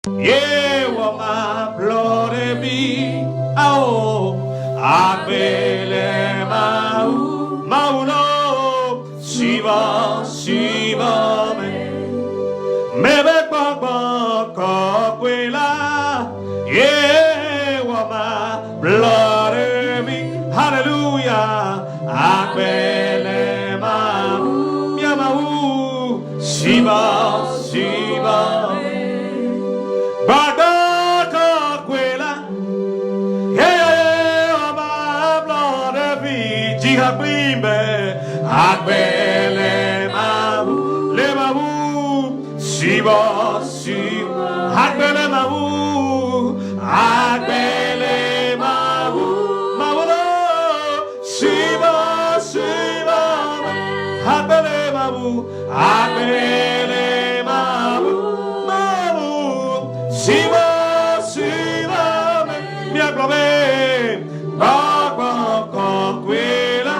Yewa ma blore bi ao abele mau mauno shiva shiva me be baba ko kwela yewa ma blore bi hallelujah abele mau miamau shiva shiva Badaka kwela, yeah, my blood every jiha bimbe, agbele mabu, le mabu, shiva shiva, agbele mabu, mabulo, shiva shiva, agbele mabu, Shiva, Shiva, mi acclame, Baba Conquila,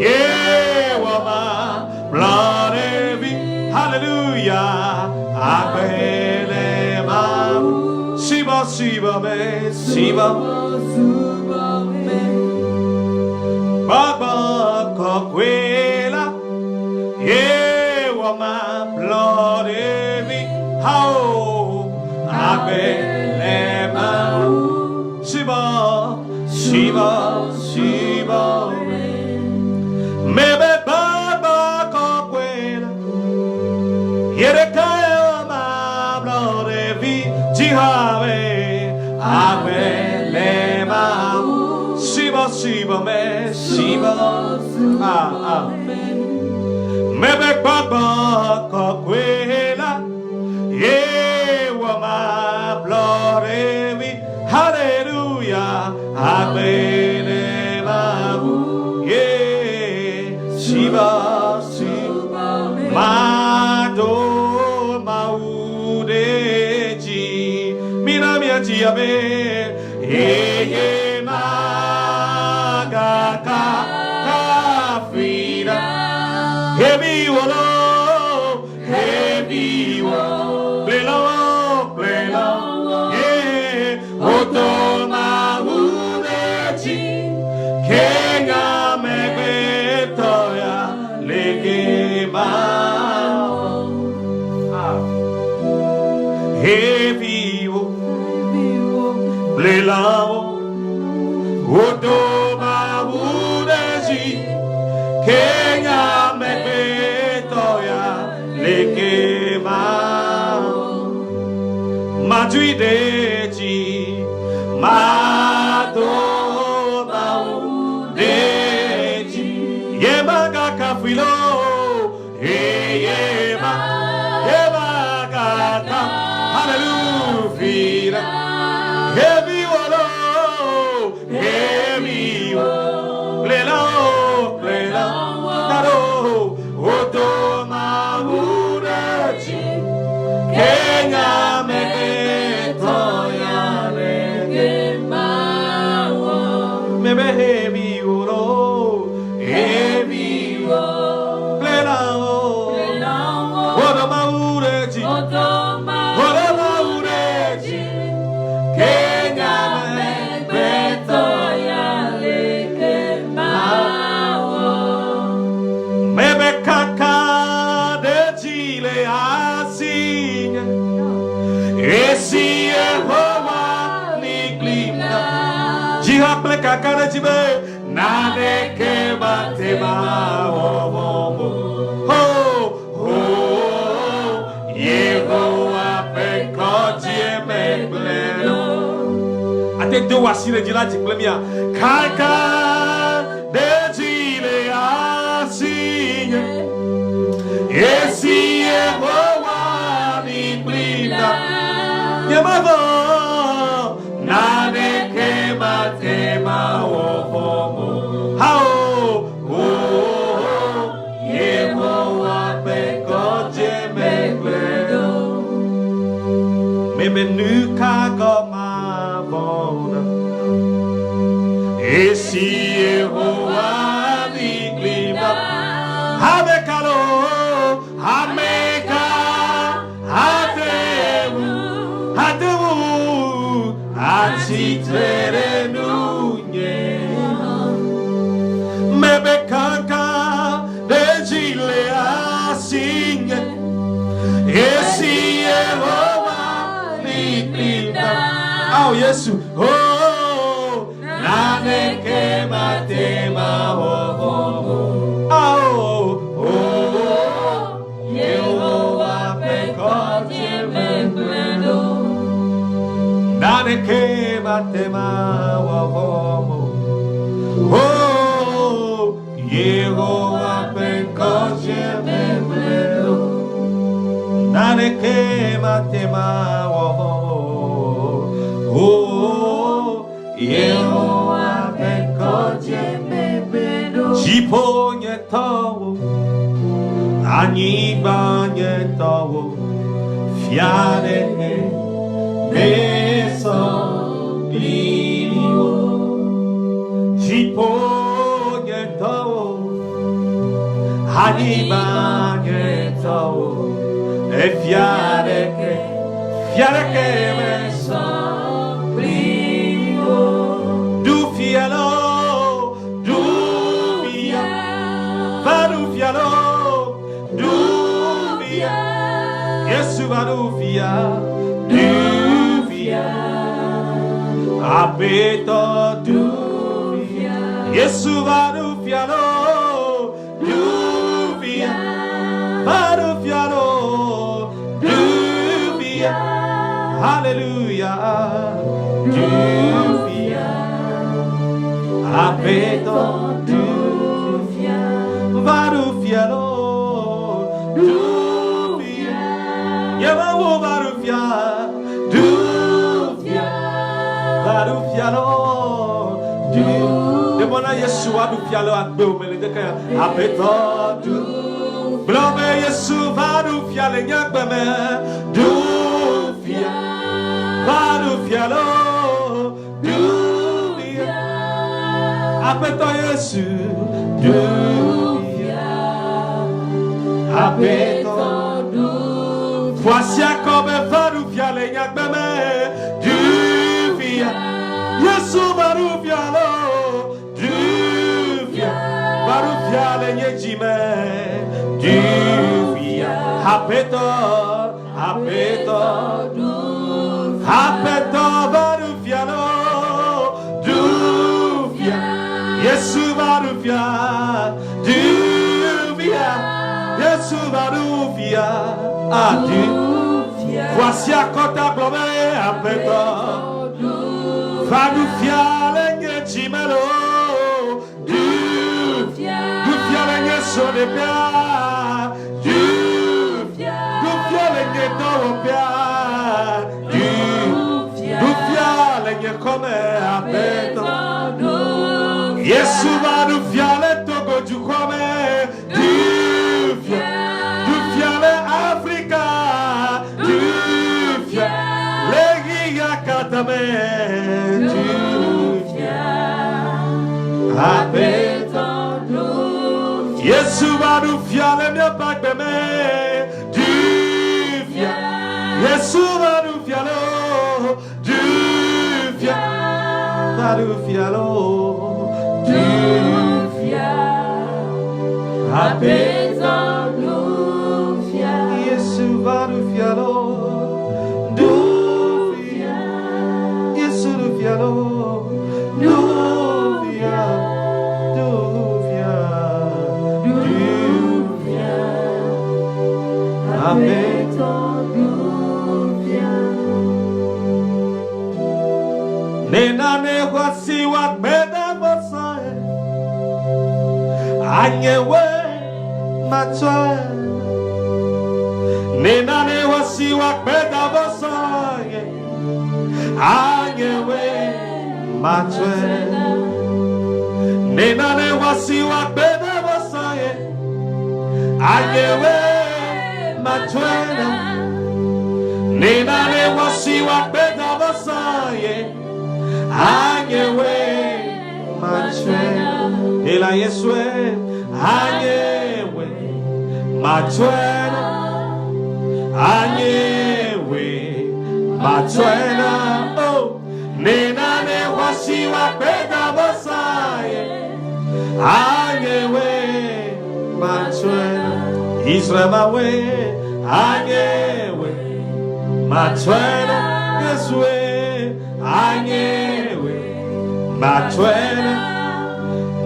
Yewama, blood heavy, hallelujah, Abelema, Shiva, Shiva, Shiva, Baba Conquila, Yewama, blood heavy, how? Abelema Shiva Shiva Shiva Mebe Baba Kokwela Yerekaya ma blorevi Jihave Abelema Shiva Shiva me Shiva Mebe Baba Kokwela my glory, hallelujah, Abelemabu, yeah, Shiva, Shiva, Mado, Maudeji, Minamia Jiabe, yeah, Magaka, Kafira, heavy wolo, heavy wolo. Otoma unechi kenga mebetoya legema heviwo blelamo Otoma unechi kenga mebetoya legema Majuideji Madoma Deji Yemaga Kafilo Yema Gata Hallelujah Heavy Wolo Heavy Plelo Naro Otoma Udachi Kenya Heavy oro, heavy pleno, what about it? What about it? Kenya Betoya Mebe Kaka de Chile Asinya Esi Yehovah Niklima Jihaple kakana jibe nade ke batema ho Yehovah pe koje me pleno ate do wasile jila jiklemia kaka de jile asinya esi Yehovah ni plina yamavo nade ke batema how Yehovah pe koje me pleno me nuka go ma bona esi Yehovah ni klima have kalo hameka hatebu Adamu Achitere Nunye Mebe Kanka Dejile Asinye Esi Yehovah Nipinda Oh Yesu Oh Naneke Matema Oh Yehovah Pekoje Membreno Naneke Matema Oh Yehovah Pekoje Membreno Naneke Matema Oh Yehovah Pekoje Membreno Jiponye Tawo Anibanye Tawo Fiare Meso Bilio Jiponye Tawo Anibanye Tawo E fiare Meso Bilio Du fialo Du via Vadu fialo Yesu Barufia, Duvia, Abeto Duvia, Yesu Barufia, Duvia, Barufia, Duvia, Hallelujah, Duvia, Abeto Duvia, Barufia, Yehovah Barufia, Duvia, Barufia, Du. Demona Yeshua Duvia lo agbe omele deka abeto du. Blobe Yesu Barufia le nyagbe me Duvia, Barufia lo Duvia, abeto Yesu Duvia, abeto. Voici comme Varufia le nyakbeme Duvia Yesu Varufia lo Duvia Varufia le nyejime Duvia Apeto Varufia lo Duvia Yesu Varufia Duvia Yesu Varufia Adieu. Voici à kota blome apeto. Varufia lenye chimelo. Duvia lenye sonepia. Duvia lenye doropia. Duvia lenye come apeto. Yesu varufia le togo du come. Duvia le Africa. Duvia le giga katame. Duvia apeto. Yesu varufia le mio pakbeme. Duvia Yesu varufia lo. Duvia varufia lo. Duvia apeto. Duvia Yesu varufia lo. Duvia Yesu varufia lo. Duvia apeto Duvia. Nenane wasi wat beda bosae. Anyewe matwa. Nenane wasi wat beda bosae. Anyewe matwa. Nenane wasi wat beda bosae. Anyewe matwena. Nenane wasi wat beda bosaye. Anyewe matwena. Ela Yeswe anyewe matwena. Anyewe Matwena, oh, nena ne wasiwa peda bosaye. Anyewe, matwena, Israel mawe, anyewe, matwena, Yeswe, anyewe, matwena,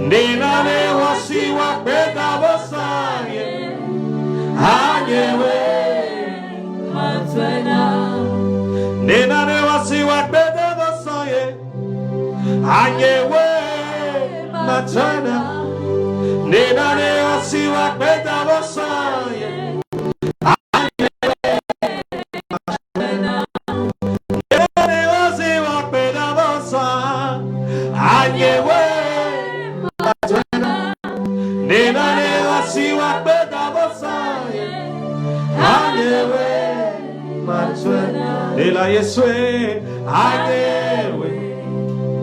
nena ne wasiwa peda bosaye. Anyewe, matwena, nena ne wasiwa peda bosaye. Anyewe, matwena, nena ne wasiwa peda bosaye. Anyewe, matwena, nena ne wasiwa peda bosaye. Anyewe, matwena, nena ne wasiwa peda bosaye. Anyewe, matwena, nela Yeswe. Anyewe,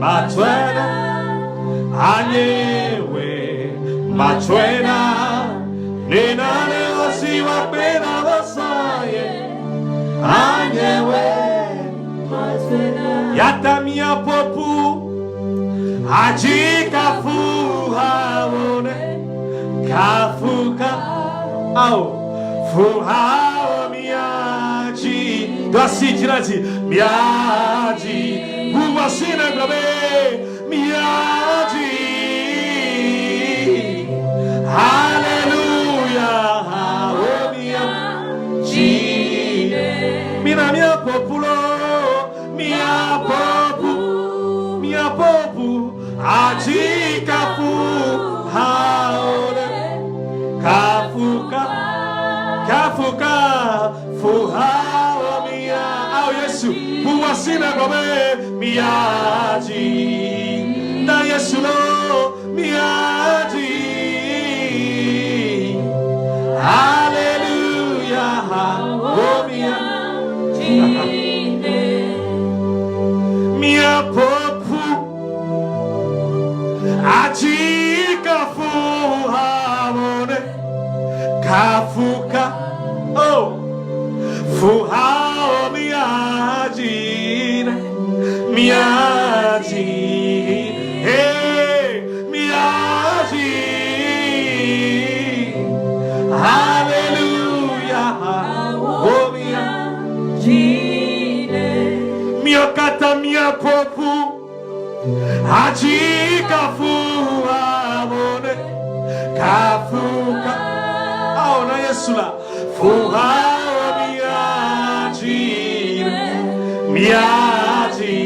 matwena, anyewe, matwena, nena ne wasiwa peda bosaye. Anyewe, matwena, yatamia popu, ajikafu haone, kafuka, au, fuhao miaji, dasi jirazi, miaji, buwasine globe, miaji. Hallelujah, oh miaji. Mina mia populo, mia popu, aji kafu haone, kafuka, fuhao mia, au Yesu, buwasine globe, miaji, na Yesu lo, miaji. Hallelujah, oh miaji, mia popu, aji kafu hamone, kafuka, oh, fuhao miaji, miaji, hey, miaji. Hallelujah, oh miaji, miokata mia popu, aji kafu amone, kafuka, oh na Yesula, fuhao miaji, miaji,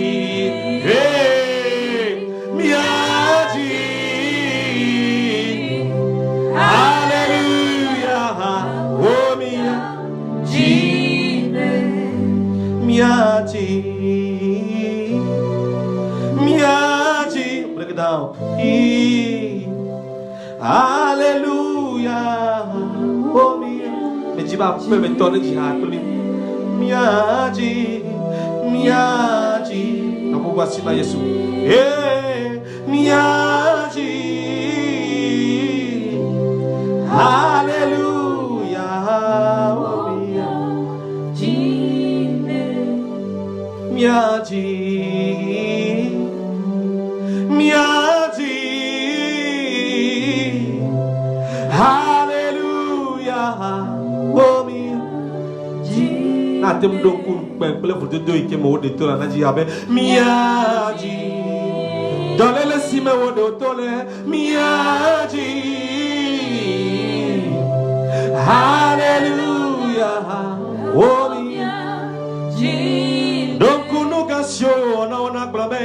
hey, miaji. Hallelujah, oh miaji, miaji, miaji. Break it down. Hallelujah, oh miaji. Mejiba pe metone jihad puli. Miaji, miaji. Nakuwa sina Yesu. Hey, miaji. Hallelujah, oh miaji, miaji, miaji. Hallelujah, oh miaji. Na tem dongku pele foto do ike mo de tola na ji abe miaji. Dole le sime wo do tole miaji. Hallelujah, oh miaji. Dongku nugasyo ona glame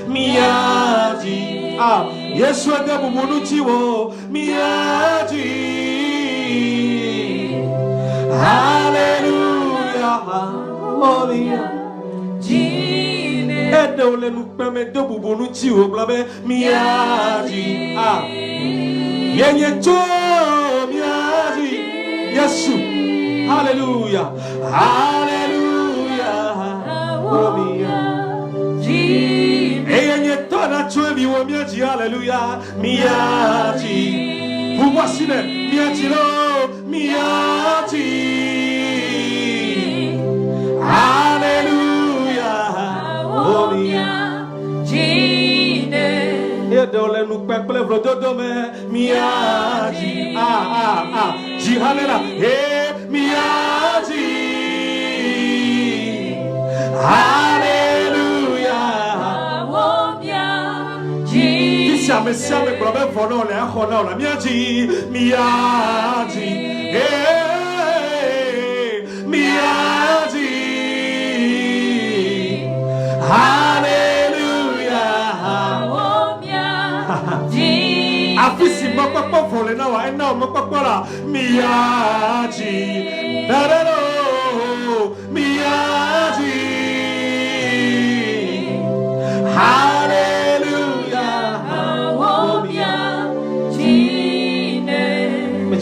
miaji. Ah, Yesu ade bubunu chiwo miaji. Hallelujah, oh miaji. Ede ole nukpeme de bubunu chiwo glame miaji. Ah, yenye cho miaji. Yesu, hallelujah, hallelujah, oh miaji. Yenye tona chwebi wo miaji, hallelujah, miaji. Buwasine miaji lo, miaji. Hallelujah. kpekple vlododome miadzi dzi halela miadzi Alléluia Siame gblɔ be vɔ na le axɔ na la miadzi Alléluia Afi si mɔkpɔkpɔ vɔ le na wa ena mɔkpɔkpɔ la miadzi darero miadzi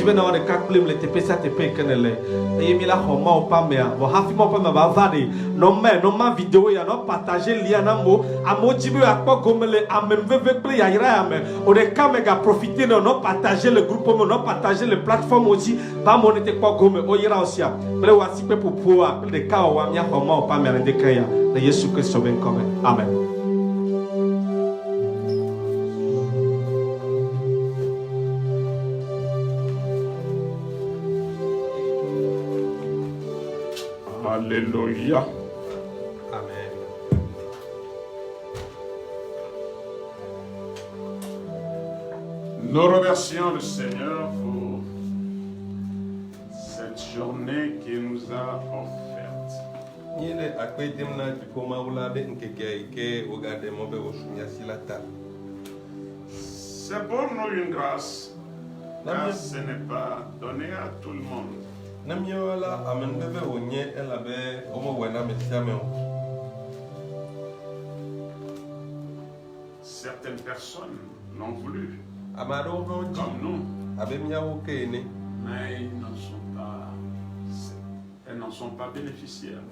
Je vais dans les quatre plumes, les TP, ça TP, Kenele. Et il a homa au pamea. Bon, hafi mon pamea va vade. Non mais, non ma vidéo, il y a non partager lien à mo. À mo jibu à quoi comme le amen veve play à ira amen. On est quand même à profiter de non partager le groupe, non partager les plateformes aussi. Pas mon était quoi comme au ira aussi. Mais le voici pour pouvoir le cas où on y a homa au pamea de créer. Le Jésus Christ sauve comme. Amen. Alléluia. Amen. Nous remercions le Seigneur pour cette journée qu'il nous a offerte. C'est pour nous une grâce, car ce n'est pas donné à tout le monde. Certaines personnes l'ont voulu, comme nous, mais elles n'en sont pas bénéficiaires.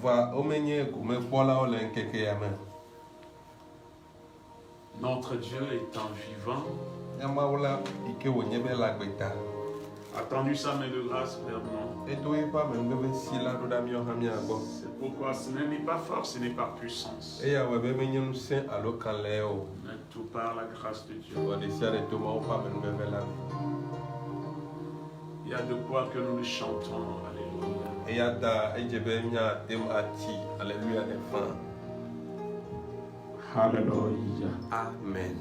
Notre Dieu étant vivant, a tendu sa main de grâce vers nous. C'est pourquoi ce n'est ni par force, ni par puissance, mais tout par la grâce de Dieu. Il y a de quoi que nous le chantons. Alléluia. Alléluia. Amen.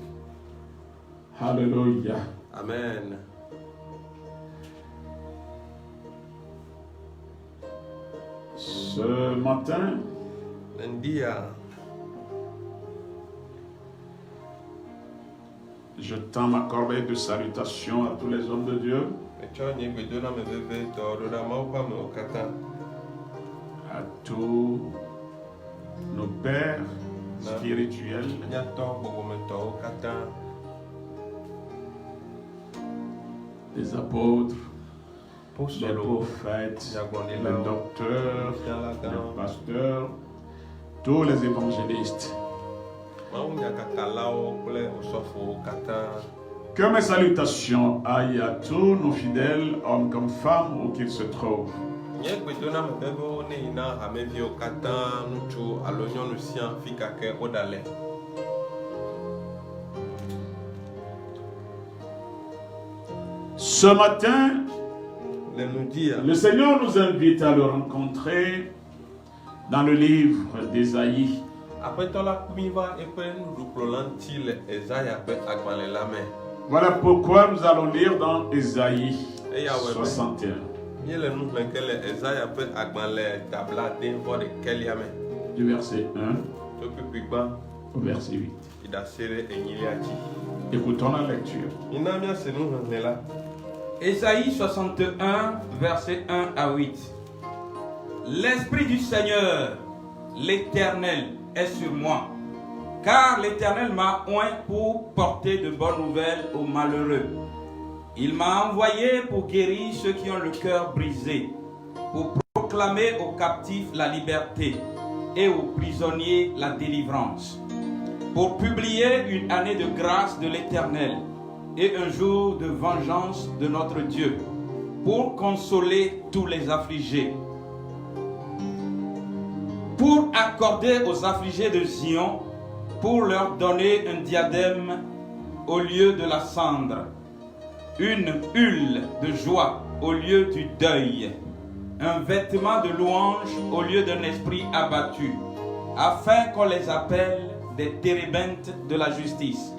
Alléluia. Amen. Ce matin, je tends ma corbeille de salutation à tous les hommes de Dieu, à tous nos pères spirituels, les apôtres, les prophètes, les docteurs, les pasteurs, tous les évangélistes. Que mes salutations aillent à tous nos fidèles, hommes comme femmes, où qu'ils se trouvent. Ce matin, le Seigneur nous invite à le rencontrer dans le livre d'Ésaïe. Voilà pourquoi nous allons lire dans Ésaïe 61. Du verset 1 au verset 8. Écoutons la lecture. Ésaïe 61, verset 1 à 8. L'Esprit du Seigneur, l'Éternel, est sur moi, car l'Éternel m'a oint pour porter de bonnes nouvelles aux malheureux. Il m'a envoyé pour guérir ceux qui ont le cœur brisé, pour proclamer aux captifs la liberté et aux prisonniers la délivrance, pour publier une année de grâce de l'Éternel et un jour de vengeance de notre Dieu, pour consoler tous les affligés, pour accorder aux affligés de Zion, pour leur donner un diadème au lieu de la cendre, une huile de joie au lieu du deuil, un vêtement de louange au lieu d'un esprit abattu, afin qu'on les appelle des térébintes de la justice,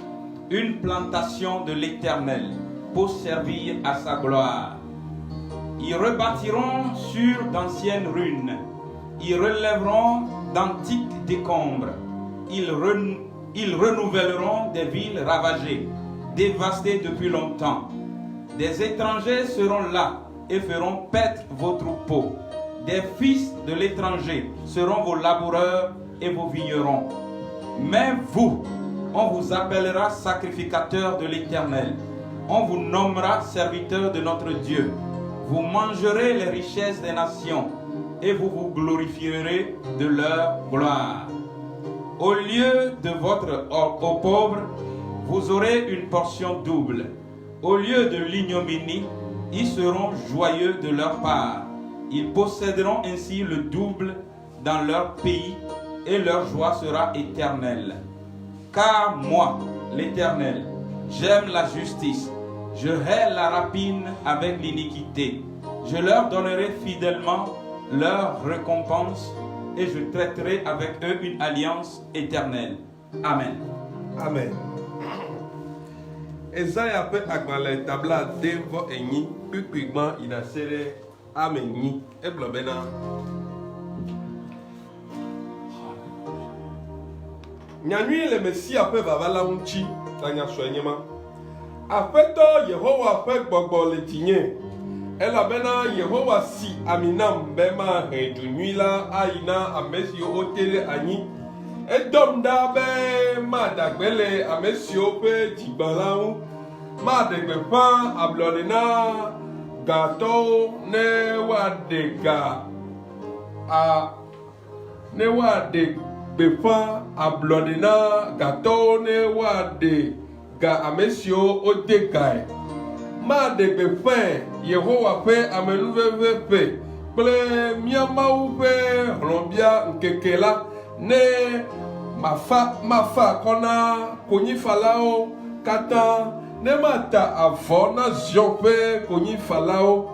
une plantation de l'Éternel pour servir à sa gloire. Ils rebâtiront sur d'anciennes ruines, ils relèveront d'antiques décombres, ils renouvelleront des villes ravagées, dévastées depuis longtemps. Des étrangers seront là et feront paître vos troupeaux. Des fils de l'étranger seront vos laboureurs et vos vignerons. Mais vous, on vous appellera sacrificateurs de l'Éternel. On vous nommera serviteurs de notre Dieu. Vous mangerez les richesses des nations et vous vous glorifierez de leur gloire. Au lieu de votre aux pauvres, vous aurez une portion double. Au lieu de l'ignominie, ils seront joyeux de leur part. Ils posséderont ainsi le double dans leur pays et leur joie sera éternelle. Car moi, l'Éternel, j'aime la justice. Je hais la rapine avec l'iniquité. Je leur donnerai fidèlement leur récompense et je traiterai avec eux une alliance éternelle. Amen. Amen. Ezaya pe agbale tabla devo enyi pipigman inasere amenyi eblobena. Nyanyui le Mesia pe vavala unchi tanya soenyema. Afeto Yehowa pe gbogbo le tinye. Elabena Yehowa si aminam bema hedunyila aina amesio otele anyi. Edom da be madagbele amesio pe jigbalau. Madegbe pan ablodena gato ne wadega a ne wadegbe pan ablodena gato ne wadega amesio odegai. Madegbe pan Yehowa pe amenuveve pe ple miamawu pe hlobia nkekela ne mafa kona konyi falao kata ne mata avɔ na ziɔ pe konyi falao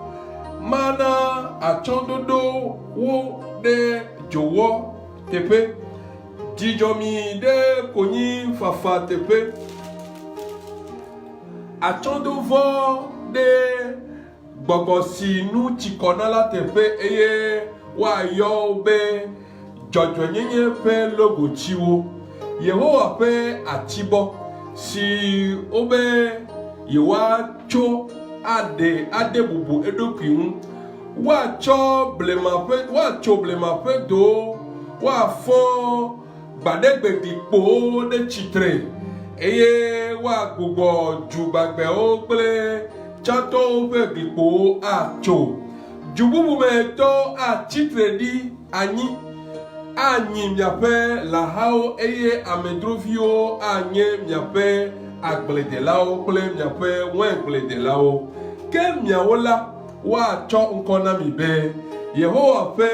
mana atsɔdodo wo ɖe dzowɔ teƒe dzidzɔmi ɖe konyi fafa teƒe atsɔdovɔ ɖe gbɔgbɔ si nu tsikɔna la teƒe eye woayɔ be dzɔdzɔnyenye ƒe logotsiwo Yehowa ƒe atibɔ si wobe yewoatso ade bubu eɖokui ŋu woatso blema ƒe do woafɔ gbaɖegbedikpowo ɖe tsitre eye woagbugbɔ dzugbagbewo kple tsãtɔwo ƒe glikpowo atso dzububumetɔ atsitre ɖi anyi anyi miaƒe lãhawo eye amedroviwo anye miaƒe agbledelawo kple miaƒe waingbledelawo ke miawo la woatsɔ ŋkɔ na mi be Yehowa ƒe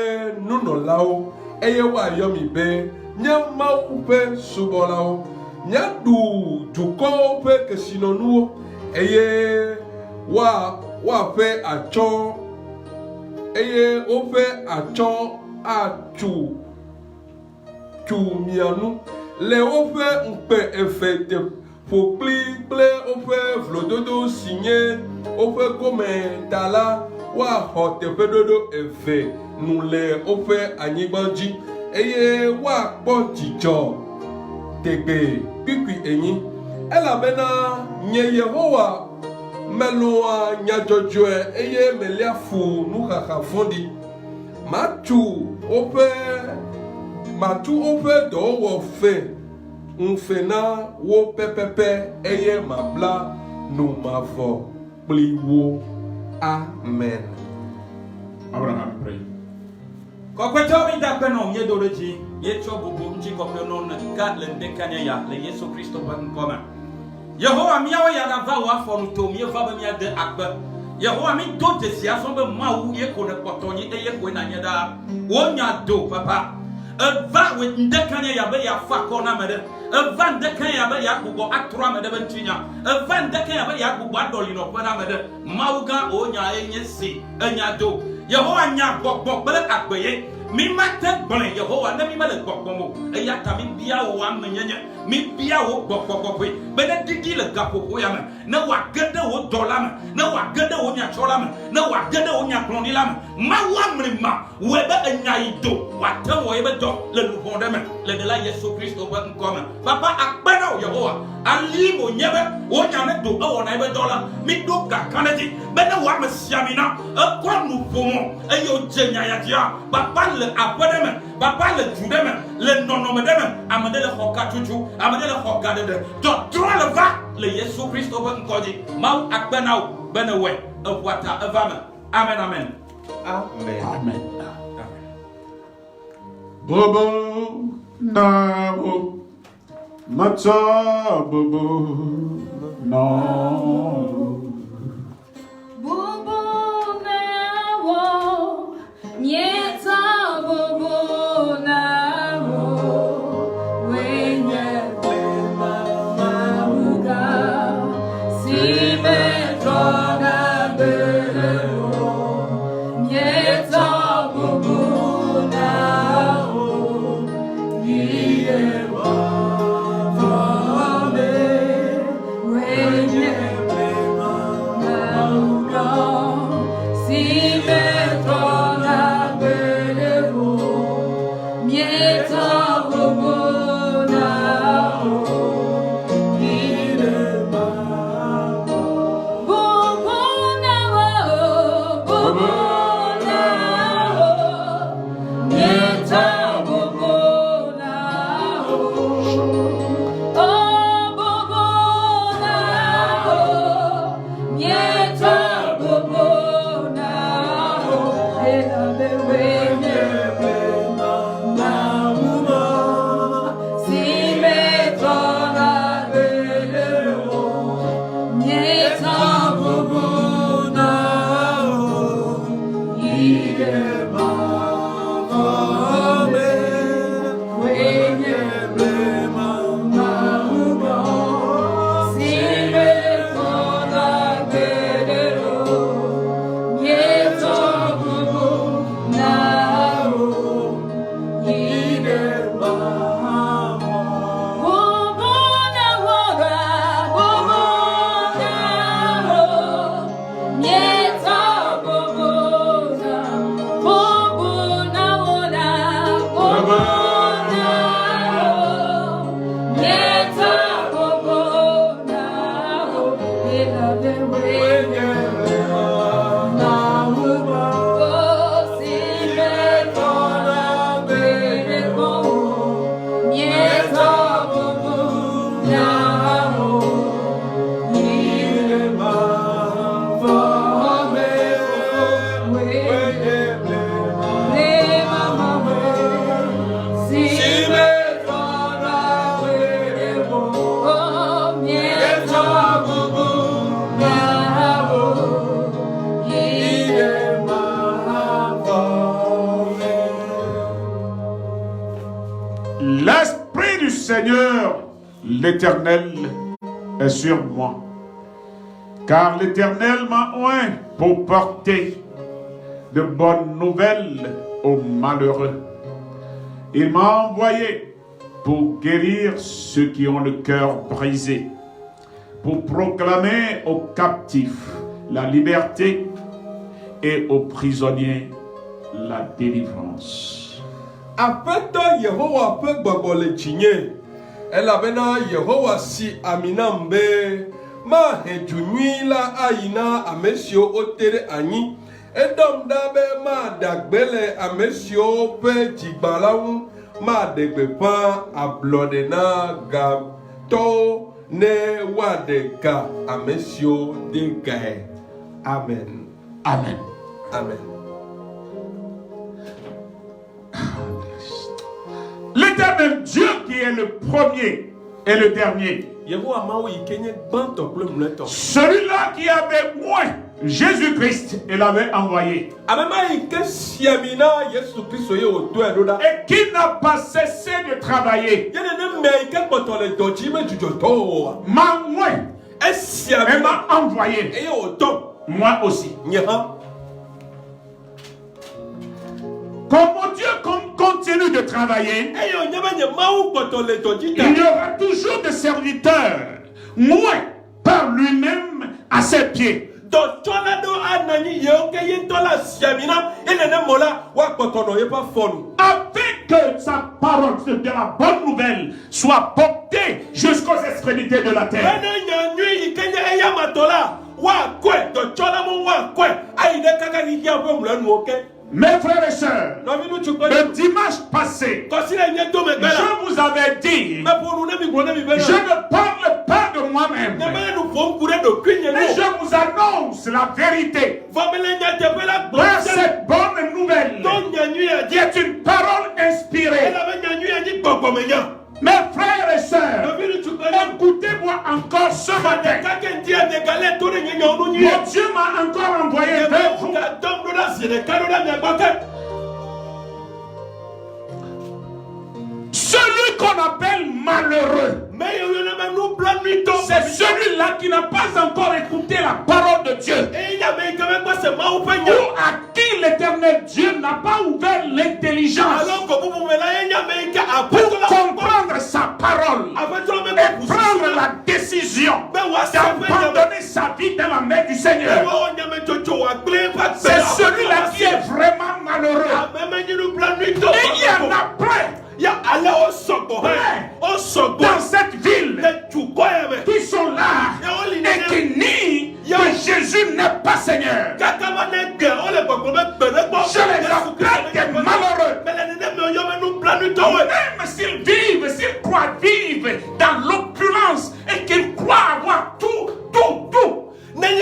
nunɔlawo eye woayɔ mi be nye Mawu ƒe subɔlawo miaɖu dukɔwo ƒe kesinɔnuwo eye woaƒe atsɔ eye woƒe atsɔ atu mianu le woƒe ŋkpe eve te ƒokpli kple woƒe vlododo si nye woƒe gome ta la woaxɔ teƒeɖoɖo eve nu le woƒe anyigba dzi eye woakpɔ dzidzɔ tegbe kpikpi enyi elabena nye Yehowa meloa nyadzɔdzɔe eye melia fu nuxaxa vɔ̃ɖi matu woƒe dɔwɔwɔ fe ŋufe na wo pɛpɛpɛ eye mabla nu mavɔ kpli wo. Amen. Abraham pray. Kɔkɔtɔ mi da kpe nɔ nye do ɖe dzi ye tsɔ bubu ŋtsi kɔkɔe nɔ ne ka le ŋdekania ya le Yesu Kristo ƒe ŋkɔme. Yehowa miawo ya gava wò afɔnu to mieva be miade akpe. Yehowa mi do dzesi asɔ be Mawu ye ko ne kpɔtɔ nyi eye koe nanye ɖa. Wo nya do papa. va we ndekanya ya be ya fa kona mede va ndekanya ya be ya gugo atura mede bentinya va ndekanya ya be ya gugo adoli no kona mede mauga onya enyesi enyado Yehowa nya gbogbo bele agbeye mi mate blen Yehowa na mi male gbogbo mo eya ta mi bia wo amenyenye mi bia wo gbogbo bele didi le gapopo ya me na wa gede wo dola me na wa gede wo nya chola me na wa gede wo nya kloni la me ma wa mrima we be enya ido wa tan wo be do le lu bonde me le de la Yesu Christo ba nkome papa akpena o Yehowa ali mo nyebe wo nya me do o na be dola mi do ka kanati be na wa me siamina e kwa nu pomo e yo jenya ya dia papa le apodeme papa le judeme le nonomedeme amade le hokatuju amade le hokadede to droit le va le Yesu Christo ba nkodi ma akpena o benewe e wata evame amen amen Amen. Amen. Bobo nabo matsa bobo no. Bobo nawo mieta bobo nawo wenye mauga si me trona belo mieta bobo nawo yeye vame wenye si me trona belo mieta bobo nawo ire bobo nawo mieta bobo nawo oh bobo nawo mieta bobo nawo ela bewenye mauma si me trona belo mieta bobo nawo ire mavame wenye mauma si me trona belo mieta bobo nawo ire L'Esprit du Seigneur, l'Éternel, est sur moi. Car l'Éternel m'a oint pour porter de bonnes nouvelles aux malheureux. Il m'a envoyé pour guérir ceux qui ont le cœur brisé, pour proclamer aux captifs la liberté et aux prisonniers la délivrance. Apeto Yehowa pe gbogbo le tsinye. Elabena Yehowa si aminambe. Ma hedunyi la ayina amesio otere anyi. Edom dabe ma dagbele amesio pe jigbalawu. Ma degbepa ablodena ga to ne wadeka amesio degae. Amen. Amen. Amen. L'Éternel Dieu qui est le premier et le dernier, Celui-là qui avait moins Jésus-Christ, il avait envoyé. Et qui n'a pas cessé de travailler. M'a moins. Et m'a envoyé. Moi aussi. Comme mon Dieu continue de travailler, il y aura toujours des serviteurs, moins par lui-même à ses pieds. Afin que sa parole de la bonne nouvelle soit portée jusqu'aux extrémités de la terre. Mes frères et sœurs, le dimanche passé, je vous avais dit, je ne parle pas de moi-même, mais je vous annonce la vérité. Par cette bonne nouvelle, qui est une parole inspirée. Mes frères et sœurs, écoutez-moi encore ce matin. Mon Dieu m'a encore envoyé vers vous. Celui qu'on appelle malheureux, c'est celui-là qui n'a pas encore écouté la parole de Dieu, ou à qui l'éternel Dieu n'a pas ouvert l'intelligence pour comprendre sa parole et prendre la décision d'abandonner sa vie dans la main du Seigneur. C'est celui-là qui est vraiment malheureux. Et il y en a plein dans cette ville qui sont là et qui nient que Jésus n'est pas Seigneur. Je les appelle des malheureux. Même s'ils vivent, s'ils croient vivre dans l'opulence et qu'ils croient avoir tout. Même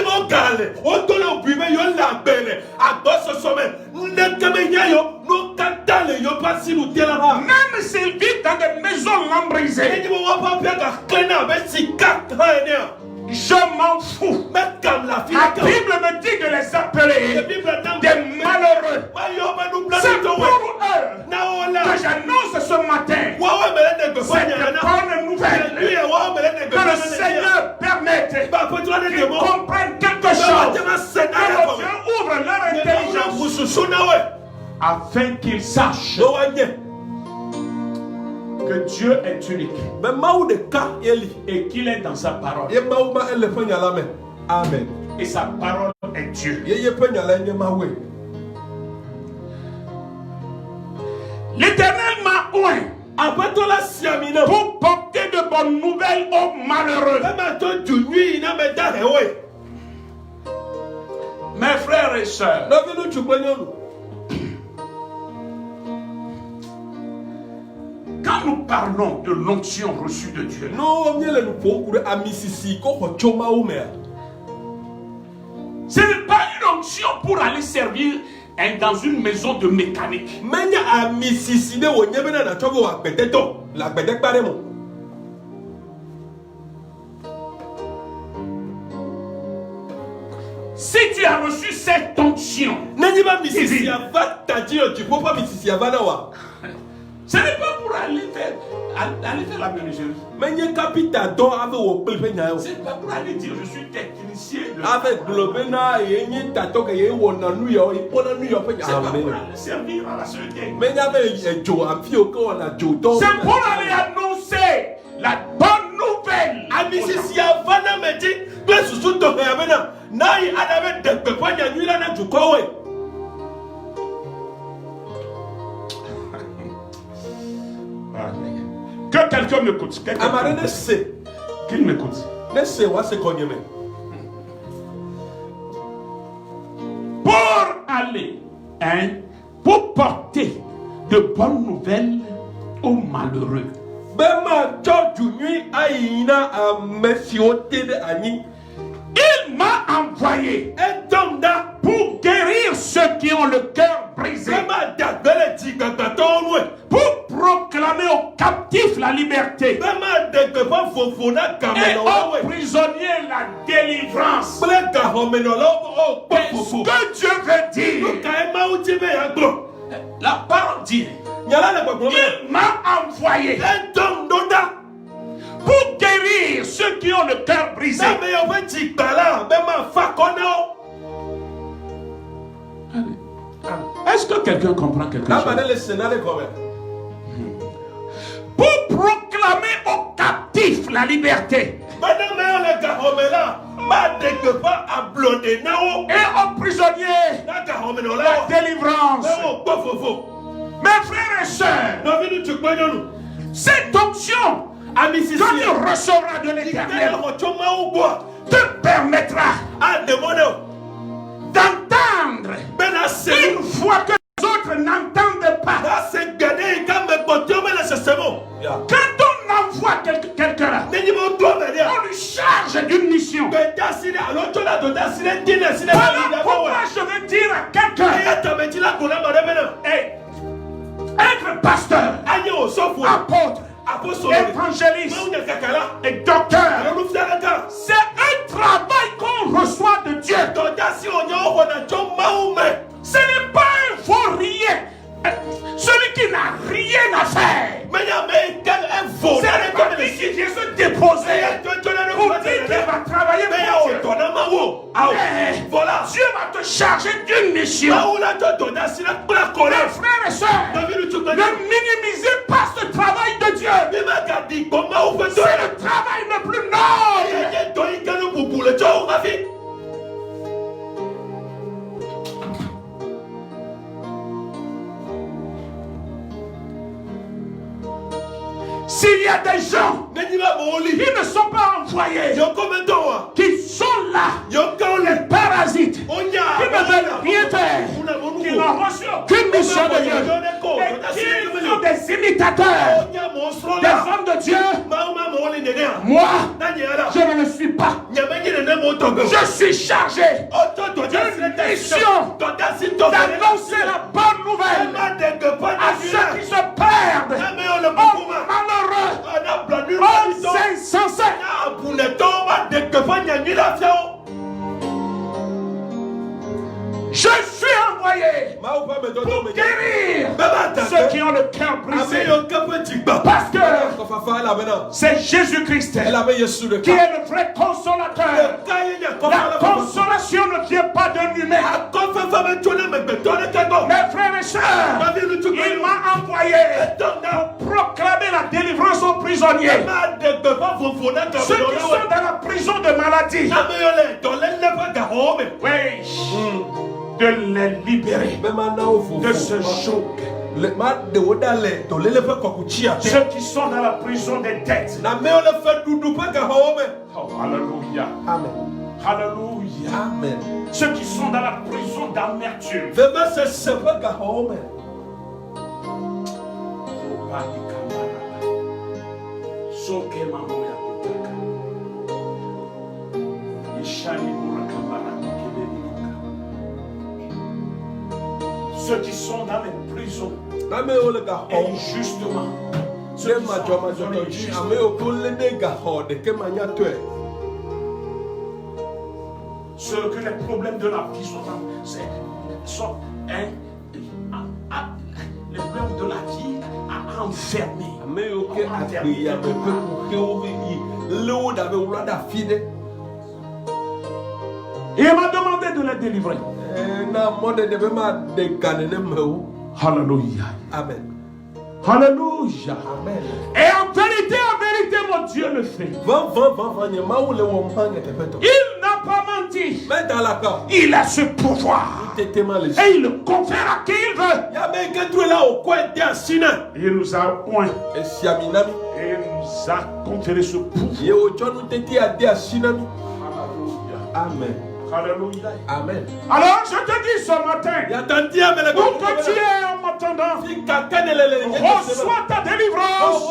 s'ils vivent dans des maisons lambrisées, je m'en fous. La Bible me dit de les appeler des malheureux. C'est pour eux que j'annonce ce matin cette bonne nouvelle, que le Seigneur permette qu'ils comprennent quelque chose, que Dieu ouvre leur intelligence afin qu'ils sachent que Dieu est unique et qu'il est dans sa parole. Amen. Et sa parole est Dieu. L'Éternel m'a oint pour porter de bonnes nouvelles aux malheureux. Mes frères et sœurs, quand nous parlons de l'onction reçue de Dieu, ce n'est pas une onction pour aller servir dans une maison de mécanique. Si tu as reçu cette onction, ce n'est pas pour aller faire la menuiserie. C'est pas pour aller dire je suis technicien de c'est pas pour aller servir à la société. C'est pour aller annoncer la bonne nouvelle. Que quelqu'un m'écoute. Qu'il m'écoute. Pour aller, pour porter de bonnes nouvelles aux malheureux. Il m'a envoyé pour guérir ceux qui ont le cœur brisé, pour proclamer proclamer aux captifs la liberté et aux prisonniers la délivrance. Ce que Dieu veut dire, la parole dit, il m'a envoyé pour guérir ceux qui ont le cœur brisé. Est-ce que quelqu'un comprend quelque chose? Pour proclamer aux captifs la liberté et aux prisonniers la délivrance. Mes frères et sœurs, cette onction que tu recevras de l'Éternel te permettra d'entendre une fois que les autres n'entendent pas. Quand on envoie quelqu'un, on lui charge d'une mission. Pourquoi je veux dire à quelqu'un, être pasteur, apôtre, évangéliste et docteur, c'est un travail qu'on reçoit de Dieu. Ce n'est pas un vaurien, celui qui n'a rien à faire. C'est celui qui vient se déposer pour dire qu'il va travailler pour Dieu. Dieu va te charger d'une mission. Mes frères et sœurs, ne minimisez pas ce travail de Dieu. C'est le travail le plus noble. S'il y a des gens qui ne sont pas envoyés, qui sont là, les parasites, qui ne veulent rien faire, qui n'ont reçu aucune mission de Dieu, et qui sont des imitateurs, des hommes de Dieu, moi, je ne le suis pas. Je suis chargé d'une mission d'annoncer la bonne nouvelle à ceux qui se perdent, aux malheureux, aux insensés. Je suis envoyé pour guérir ceux qui ont le cœur brisé. Parce que c'est Jésus-Christ qui est le vrai consolateur. La consolation ne vient pas d'un humain. Mes frères et sœurs, il m'a envoyé pour proclamer la délivrance aux prisonniers. Ceux qui sont dans la prison de maladie. Oui. De les libérer de ce joug. Ceux qui sont dans la prison des dettes. Oh, alléluia. Amen. Alléluia. Amen. Ceux qui sont dans la prison d'amertume. Ceux qui sont dans les prisons injustement. Ceux qui sont ceux que les problèmes de la vie sont les problèmes de la vie enfermés. Et il m'a demandé de les délivrer. Alléluia. Amen. Alléluia. Amen. Et en vérité, mon Dieu le fait. Il n'a pas menti. Il a ce pouvoir. Et il le confère à qui il veut. Il nous a oint. Et il nous a conféré ce pouvoir. Amen. Alléluia. Amen. Alors je te dis ce matin, pour que tu aies en m'entendant, reçois ta délivrance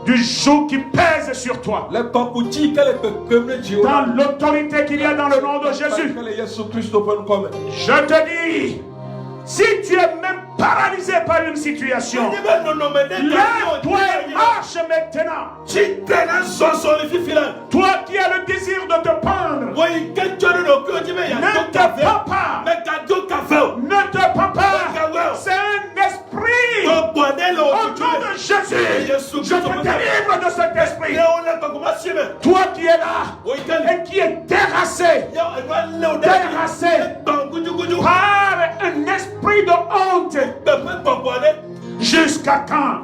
du joug qui pèse sur toi. Dans l'autorité qu'il y a dans le nom de Jésus. Je te dis, si tu es même paralysé par une situation, lève-toi et marche maintenant. Toi qui as le désir de te pendre, ne te pends pas. Ne te pends pas. C'est un esprit. Au nom de Jésus, je te délivre de cet esprit. Toi qui es là et qui est terrassé par un esprit de honte. Jusqu'à quand?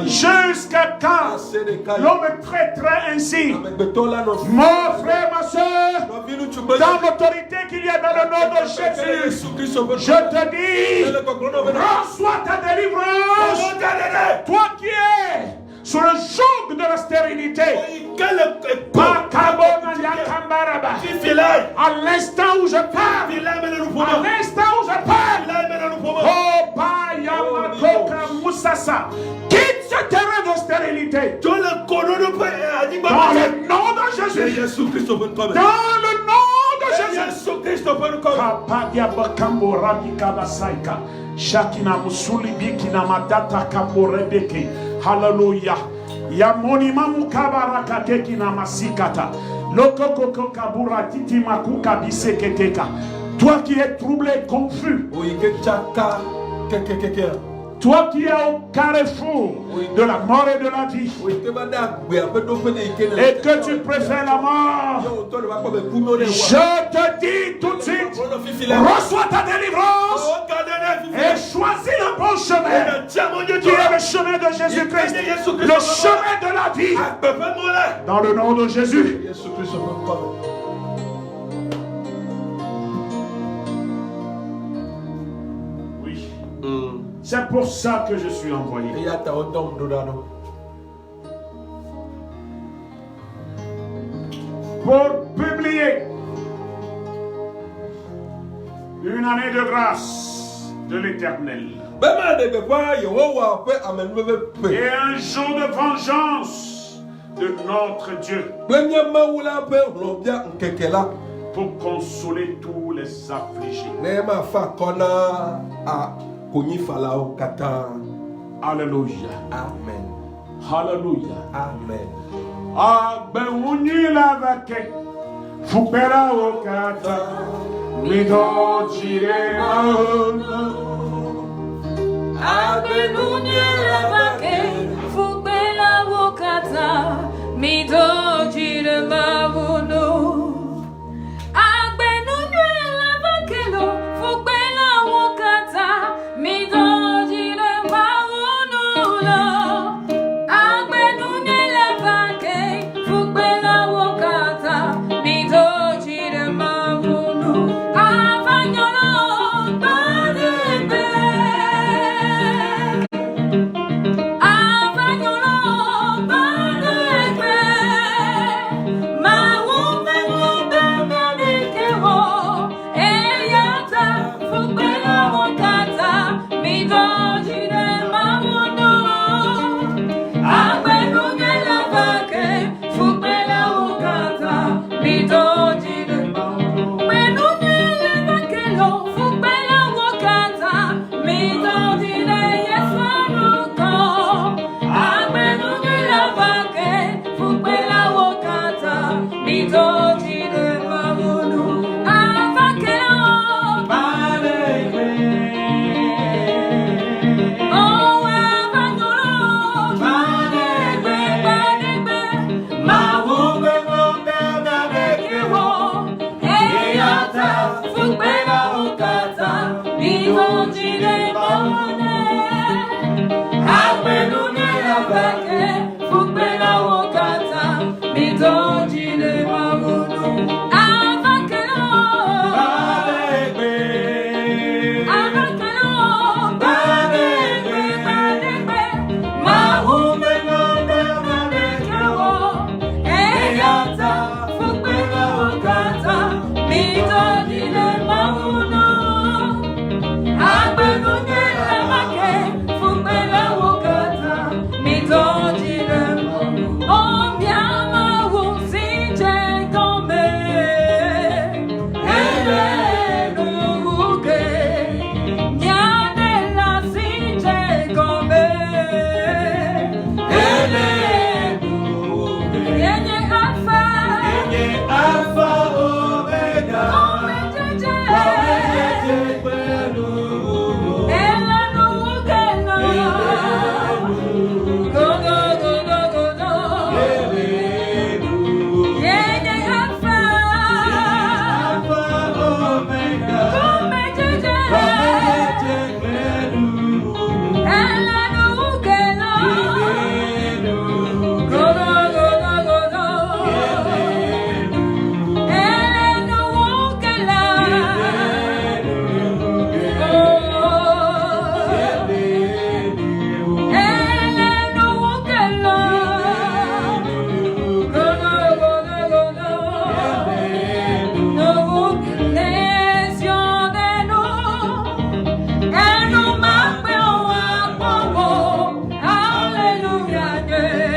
Jusqu'à quand l'homme traiterait ainsi? Mon frère, ma soeur, dans l'autorité qu'il y a dans le nom de Jésus, je te dis, reçois ta délivrance. Toi qui es sur le joug de la stérilité, à l'instant où je parle, oh Bayamakoka Moussassa, quitte ce terrain de stérilité dans le nom de Jésus. Dans le nom de Jésus. Papa Yabakambo Rabika Basaika, Shakina Musuli Bikina Madata Kamborebeke. Hallelujah. Yamoni mamu kabaraka teki na masikata. Lokoko kabura titi makuka biseketeka. Toi qui es troublé, confus. Toi qui es au carrefour de la mort et de la vie, et que tu préfères la mort, je te dis tout de suite, reçois ta délivrance et choisis le bon chemin, qui est le chemin de Jésus-Christ, le chemin de la vie, dans le nom de Jésus. C'est pour ça que je suis envoyé. Pour publier une année de grâce de l'Éternel. Et un jour de vengeance de notre Dieu. Pour consoler tous les affligés. Alléluia. Amen. Hallelujah. Amen. Agbeuni lavake fupera okata mido jire maono. Agbeuni lavake fupera okata mido jire maono. Agbeuni lavake lo fupera okata mido jire maono lo. Agbeuni lavake fupera okata mido jire maono. Avanyolo badebe. Avanyolo badebe. Mawumbe mumbe medikewo. Eyata fupera okata mido jire maono. Agbenuge lavake fupera okata mido jire maono. Agbenuge lavake lo fupera okata mido jire yesanuko. Agbenuge lavake fupera okata mido jire maono. Avake lo badebe. Oh, avanyolo badebe, badebe. Mawumbe mumbe medekewo. Eyata fupera okata mido jire maono. Agbenuge lavake fupera okata mido jire maono. Avake lo badebe. Avake lo badebe, badebe. Mawumbe mumbe medekewo. Eyata fupera okata mido jire maono. Agbenuge lavake fupera okata mido jire maono. Oh, miama wusinje gome. Ele nuge. Nyane la Sois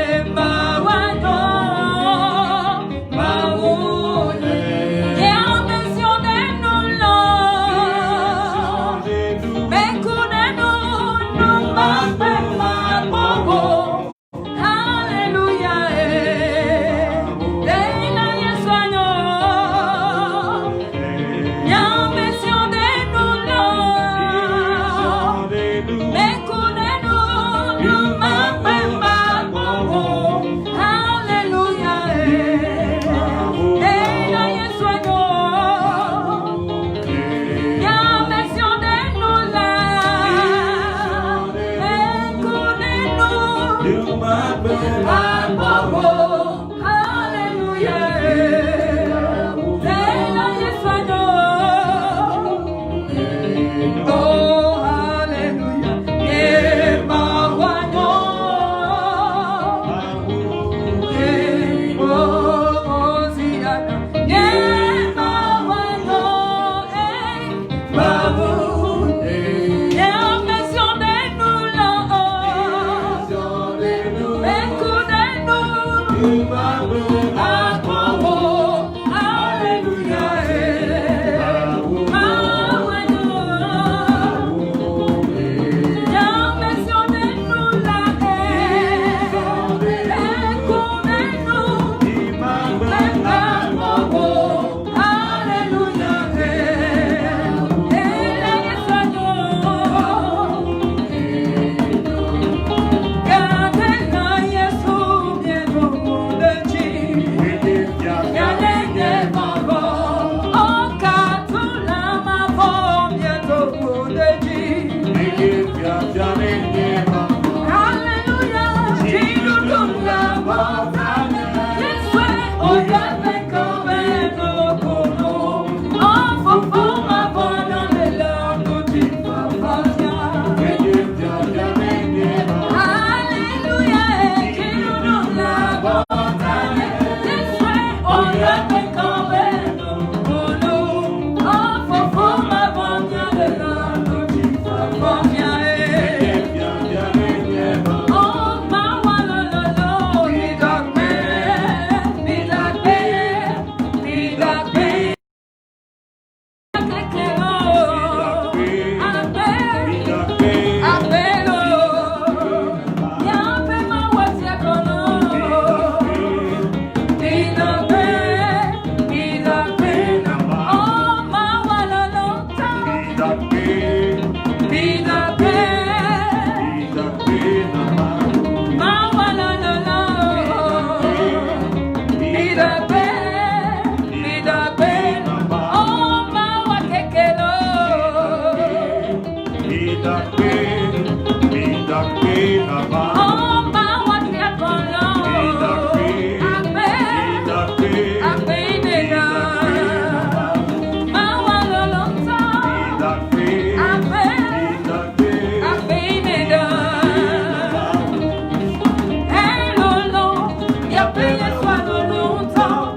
longtemps.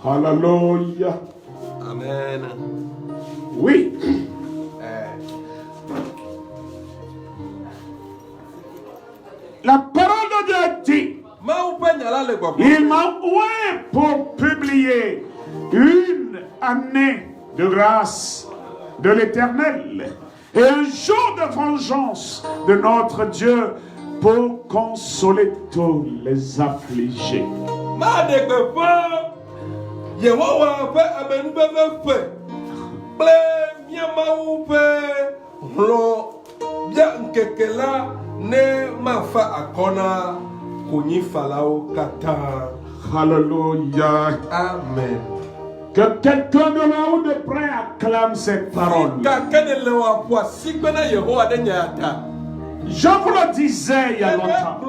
Hallelujah. Amen. Oui. La parole de Dieu dit, il m'a oint pour publier une année de grâce de l'Éternel et un jour de vengeance de notre Dieu pour consoler tous les affligés. Alléluia. Amen. Que quelqu'un de là-haut de près acclame cette parole. Je vous le disais il y a longtemps.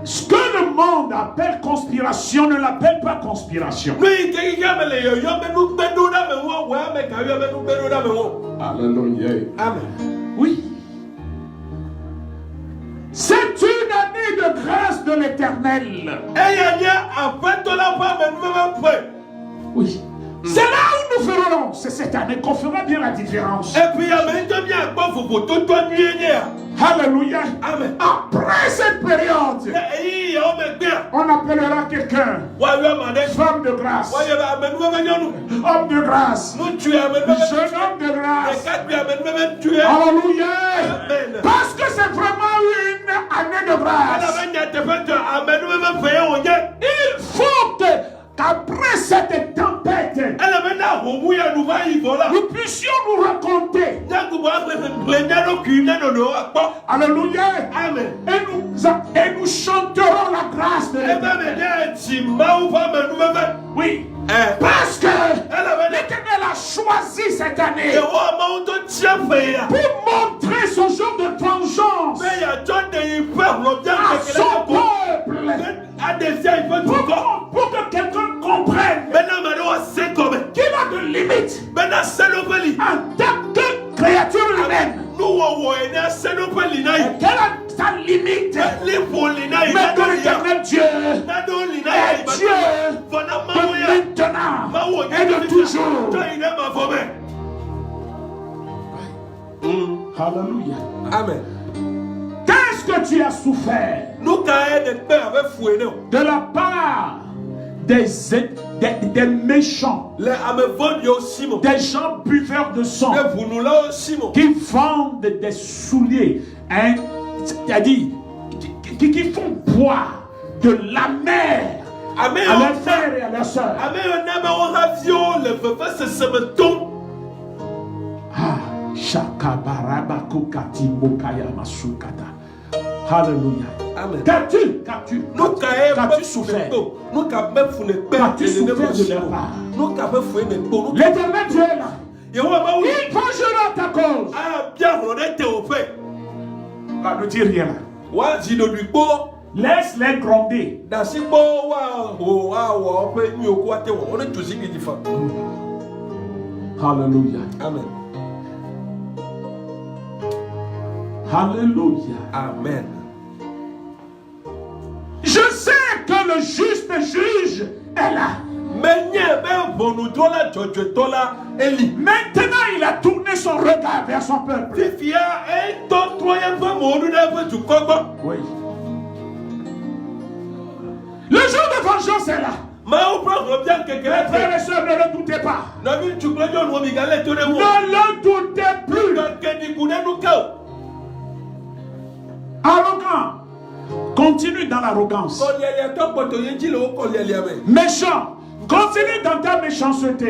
Ce que le monde appelle conspiration ne l'appelle pas conspiration. Alléluia. Amen. Oui. C'est une année de grâce de l'Éternel. Oui. C'est là où nous ferons. C'est cette année qu'on fera bien la différence. Alléluia. Amen. Après cette période, on appellera quelqu'un femme de grâce, homme de grâce, jeune homme de grâce. Alléluia. Parce que c'est vraiment une année de grâce. Il faut qu'après cette tempête, nous puissions nous raconter. Alléluia. Amen. Et nous chanterons la grâce de l'Éternel. Oui. Parce que l'Éternel a choisi cette année pour montrer son jour de vengeance à son peuple. Pour que quelqu'un comprenne qu'il a de limites en tant que créature humaine. Quelle a sa limite? Mais que l'Éternel Dieu est Dieu de maintenant et de toujours. Alléluia. Amen. Qu'est-ce que tu as souffert de la part des méchants, des gens buveurs de sang qui vendent des souliers, hein, c'est-à-dire qui font boire de la mer à leurs frères et à leurs sœurs. Alléluia. Qu'as-tu souffert? Qu'as-tu souffert de leur part? L'Éternel Dieu est là. Il vengera ta cause. Ne dis rien là. Laisse-les gronder. Alléluia. Amen. Alléluia. Amen. Je sais que le juste juge est là. Maintenant, il a tourné son regard vers son peuple. Oui. Le jour de vengeance est là. Mes frères et sœurs, ne le doutez pas. Ne le doutez plus. Arrogant. Continue dans l'arrogance. Méchant. Continue dans ta méchanceté.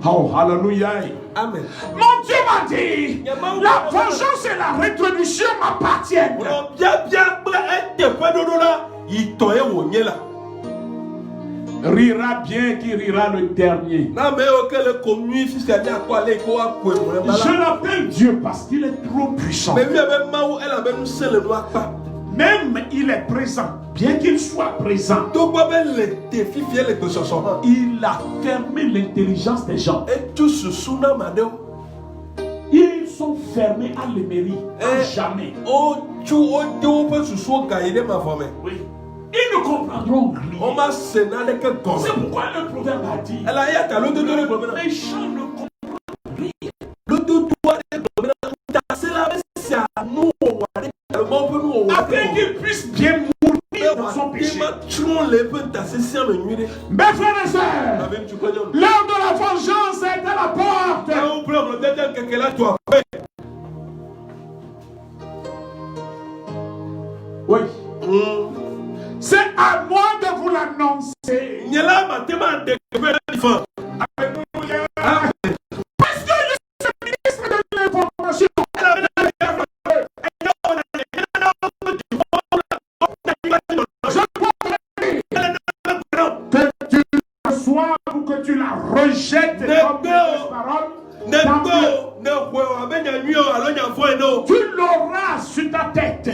Oh, alléluia. Amen. Mon Dieu m'a dit, la vengeance et la rétribution m'appartiennent. Rira bien qui rira le dernier. Je l'appelle Dieu parce qu'il est trop puissant. Même il est présent, bien qu'il soit présent. Il a fermé l'intelligence des gens. Ils sont fermés à l'émeri, à jamais. Oui. Oui. Ils ne comprennent n'entendront rien. On m'a sénat avec un corps. C'est pourquoi le proverbe a dit. Elle a été à l'autre de le méchant ne comprend rien. l'autre doigt c'est la c'est à nous afin qu'il puisse bien mourir dans son péché. Mes frères et sœurs, l'heure de la vengeance est à la porte. Oui. C'est à moi de vous l'annoncer. Parce que je suis ministre de l'information. Que tu la reçoives ou que tu la rejettes comme mauvaise parole, tu l'auras sur ta tête.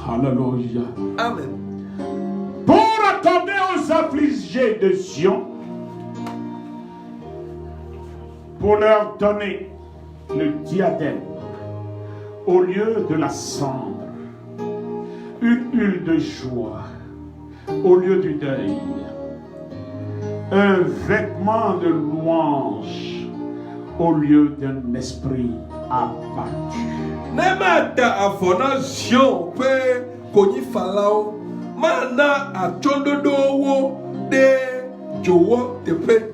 Alléluia. Amen. Pour accorder aux affligés de Sion, pour leur donner le diadème au lieu de la cendre, une huile de joie au lieu du deuil, un vêtement de louange au lieu d'un esprit abattu. Nemata afona Sion pe konyi falao mana atondodo de jowo tepe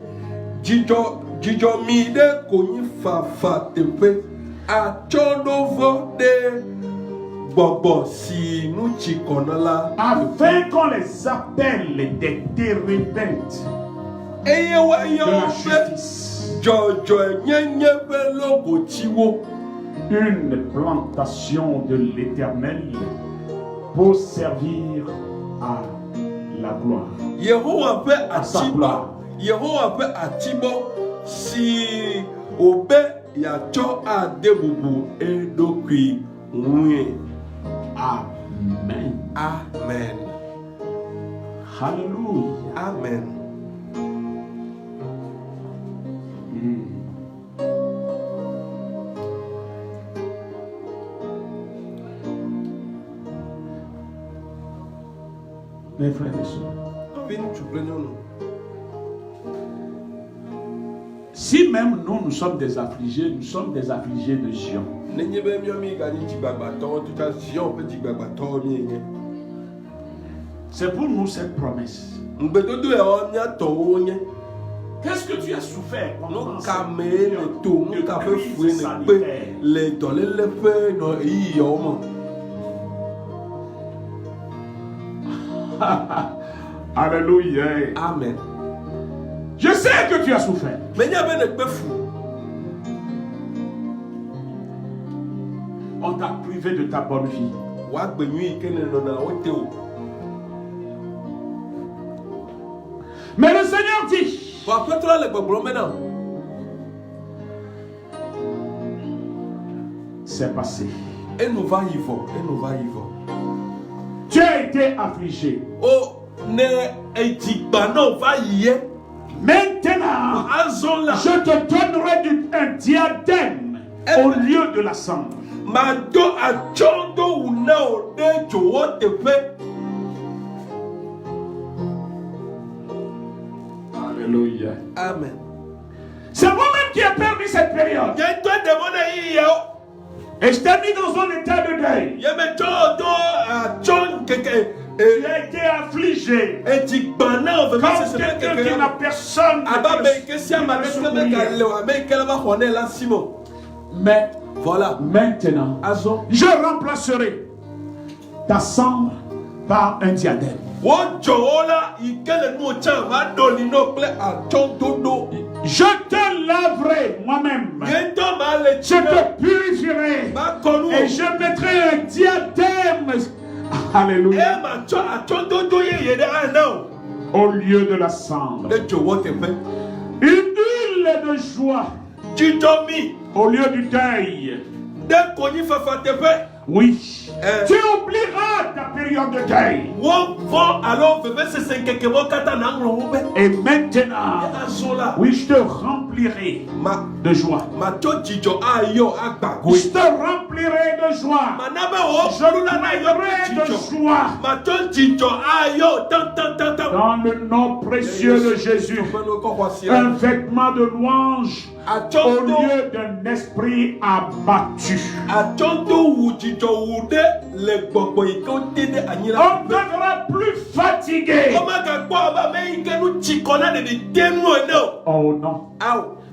jijo mi de konyi fafa tepe atondovo de bobo si nous chikonala afin qu'on les appelle des térébintes de la justice, une plantation de l'Éternel pour servir à la gloire. À sa gloire. Yehowa atibo si obe yacho adebubu edokwi nwe. Amen. Amen. Hallelujah. Amen. Mes frères et sœurs, si même nous sommes des affligés, nous sommes des affligés de Sion. C'est pour nous cette promesse. Qu'est-ce que tu as souffert pendant cette période de crise sanitaire? Alléluia. Amen. Je sais que tu as souffert. On t'a privé de ta bonne vie. Mais le Seigneur dit, c'est passé. Et nous va y voir. Tu as été affligé. Oh, ne etikbano va y. Maintenant, je te donnerai un diadème au lieu de la cendre. Alléluia. Amen. C'est moi-même qui ai permis cette période. Et je t'ai mis dans un état de deuil. Tu as été affligé. Comme quelqu'un qui n'a personne. Mais voilà. Maintenant, je remplacerai ta cendre par un diadème. Je te laverai moi-même. Je te purifierai. Et je mettrai un diadème. Alléluia. Au lieu de la cendre. Une huile de joie. Au lieu du deuil. Oui. Tu oublieras ta période de deuil. Et maintenant, oui, je te remplirai de joie. Je te remplirai de joie. Je remplirai de joie. Dans le nom précieux de Jésus, un vêtement de louange au lieu d'un esprit abattu. On ne devra plus fatigué. Oh non.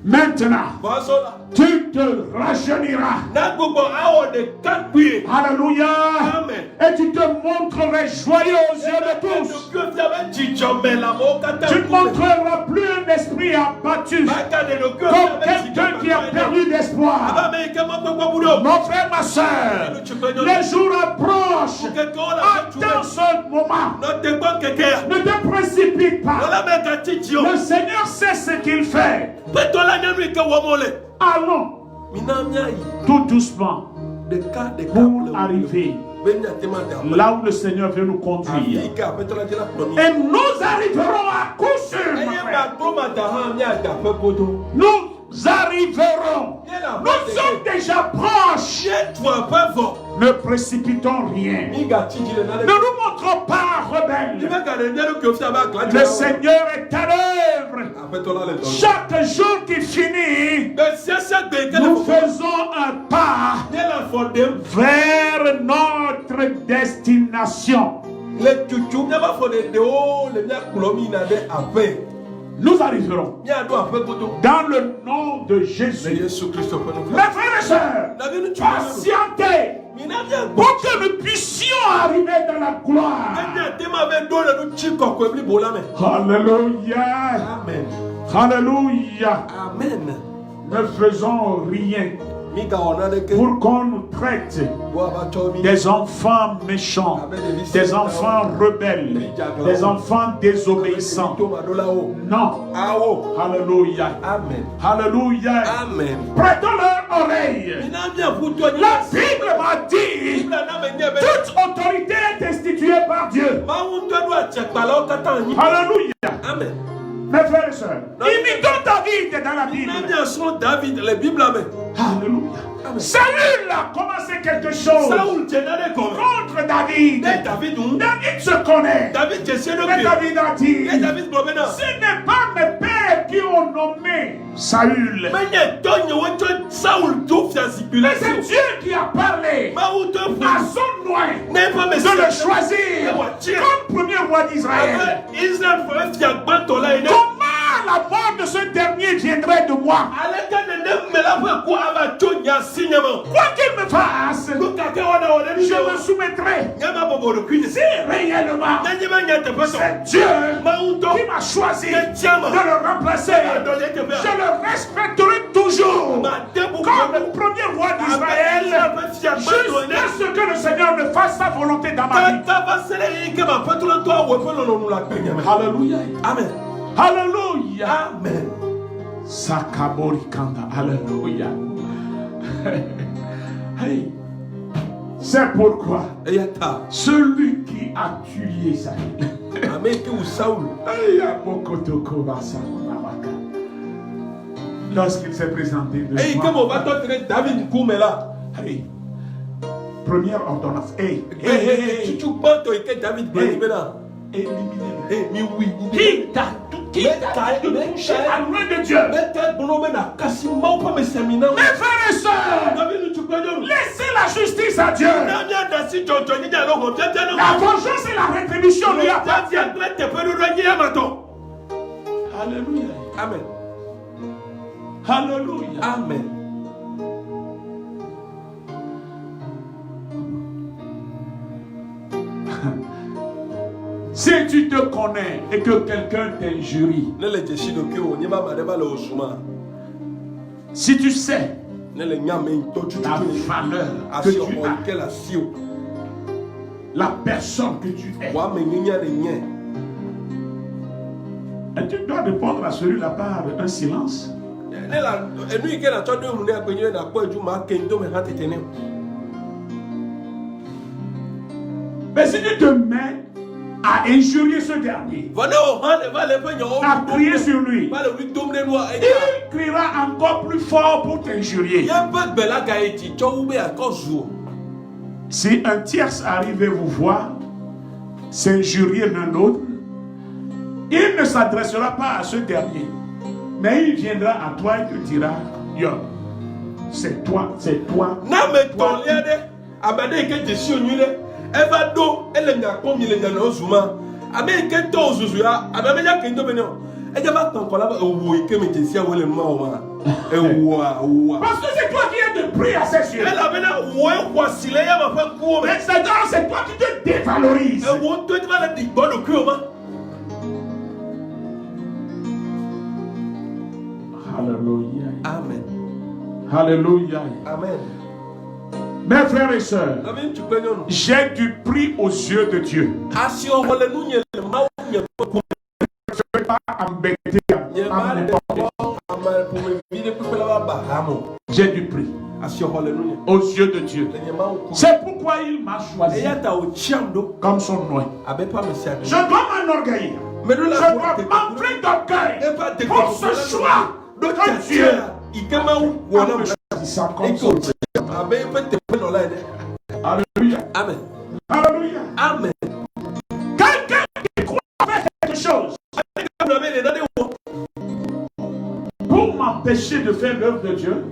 Maintenant, tu te rajeuniras. Alléluia. Et tu te montrerais joyeux aux yeux de tous. Tu ne montreras plus un esprit abattu comme quelqu'un qui a perdu d'espoir. Mon frère, ma soeur, les jours approchent. Attends ce moment. Ne te précipite pas. Le Seigneur sait ce qu'il fait. Allons tout doucement pour arriver là où le Seigneur veut nous conduire. Et nous arriverons à coup sûr. Nous arriverons. Nous sommes déjà proches. Ne précipitons rien. Ne nous montrons pas rebelles. Le Seigneur est à l'œuvre. Chaque jour qui finit, nous faisons un pas vers notre destination. Nous arriverons dans le nom de Jésus. Mes frères et sœurs, patientez pour que nous puissions arriver dans la gloire. Alléluia. Amen. Alléluia. Amen. Ne faisons rien pour qu'on nous traite des enfants méchants, des enfants rebelles, des enfants désobéissants. Non. Alléluia. Amen. Alléluia. Amen. Prêtons leur oreille. La Bible m'a dit toute autorité est instituée par Dieu. Alléluia. Amen. Mes frères et sœurs, imitons David dans la Bible. Alléluia. Saül a commencé quelque chose contre David. David se connaît. Mais David a dit, ce n'est pas mes pères qui ont nommé Saül. Mais c'est Dieu qui a parlé à son noin de le choisir comme premier roi d'Israël. Comment la mort de ce dernier viendrait de moi? Quoi qu'il me fasse, je me soumettrai. Si réellement c'est Dieu qui m'a choisi de le remplacer, je le respecterai toujours comme le premier roi d'Israël jusqu'à ce que le Seigneur me fasse sa volonté dans ma vie. Alléluia. Amen. Alléluia. Amen. Sakaborikanda. Alléluia. Hey. C'est pourquoi celui qui a tué Saül, lorsqu'il s'est présenté devant hey. Première ordonnance. Hey. Qui t'a touché à loin de Dieu? Mes frères et sœurs, laissez la justice à Dieu. La vengeance et la rétribution lui appartiennent. Alléluia. Amen. Alléluia. Amen. Si tu te connais et que quelqu'un t'injurie, si tu sais la valeur que tu as, la personne que tu es, et tu dois répondre à celui-là par un silence. Mais si tu te mets à injurier ce dernier, à crier sur lui, il criera encore plus fort pour t'injurier. Si un tierce arrive et vous voir s'injurier l'un l'autre, il ne s'adressera pas à ce dernier, mais il viendra à toi et te dira, yo, c'est toi. Parce que c'est toi qui es de prix à ses yeux. Mais c'est toi qui te dévalorises. Alléluia. Amen. Alléluia. Amen. Mes frères et sœurs, j'ai du prix aux yeux de Dieu. Ne pas embêter à j'ai du prix aux yeux de Dieu. C'est pourquoi il m'a choisi comme son nom. Je dois m'enorgueillir. Je dois m'enfler d'orgueil pour ce choix que Dieu a me choisissant comme son nom. Alléluia. Amen. Alléluia. Amen. Quelqu'un qui croit faire quelque chose pour m'empêcher de faire l'œuvre de Dieu,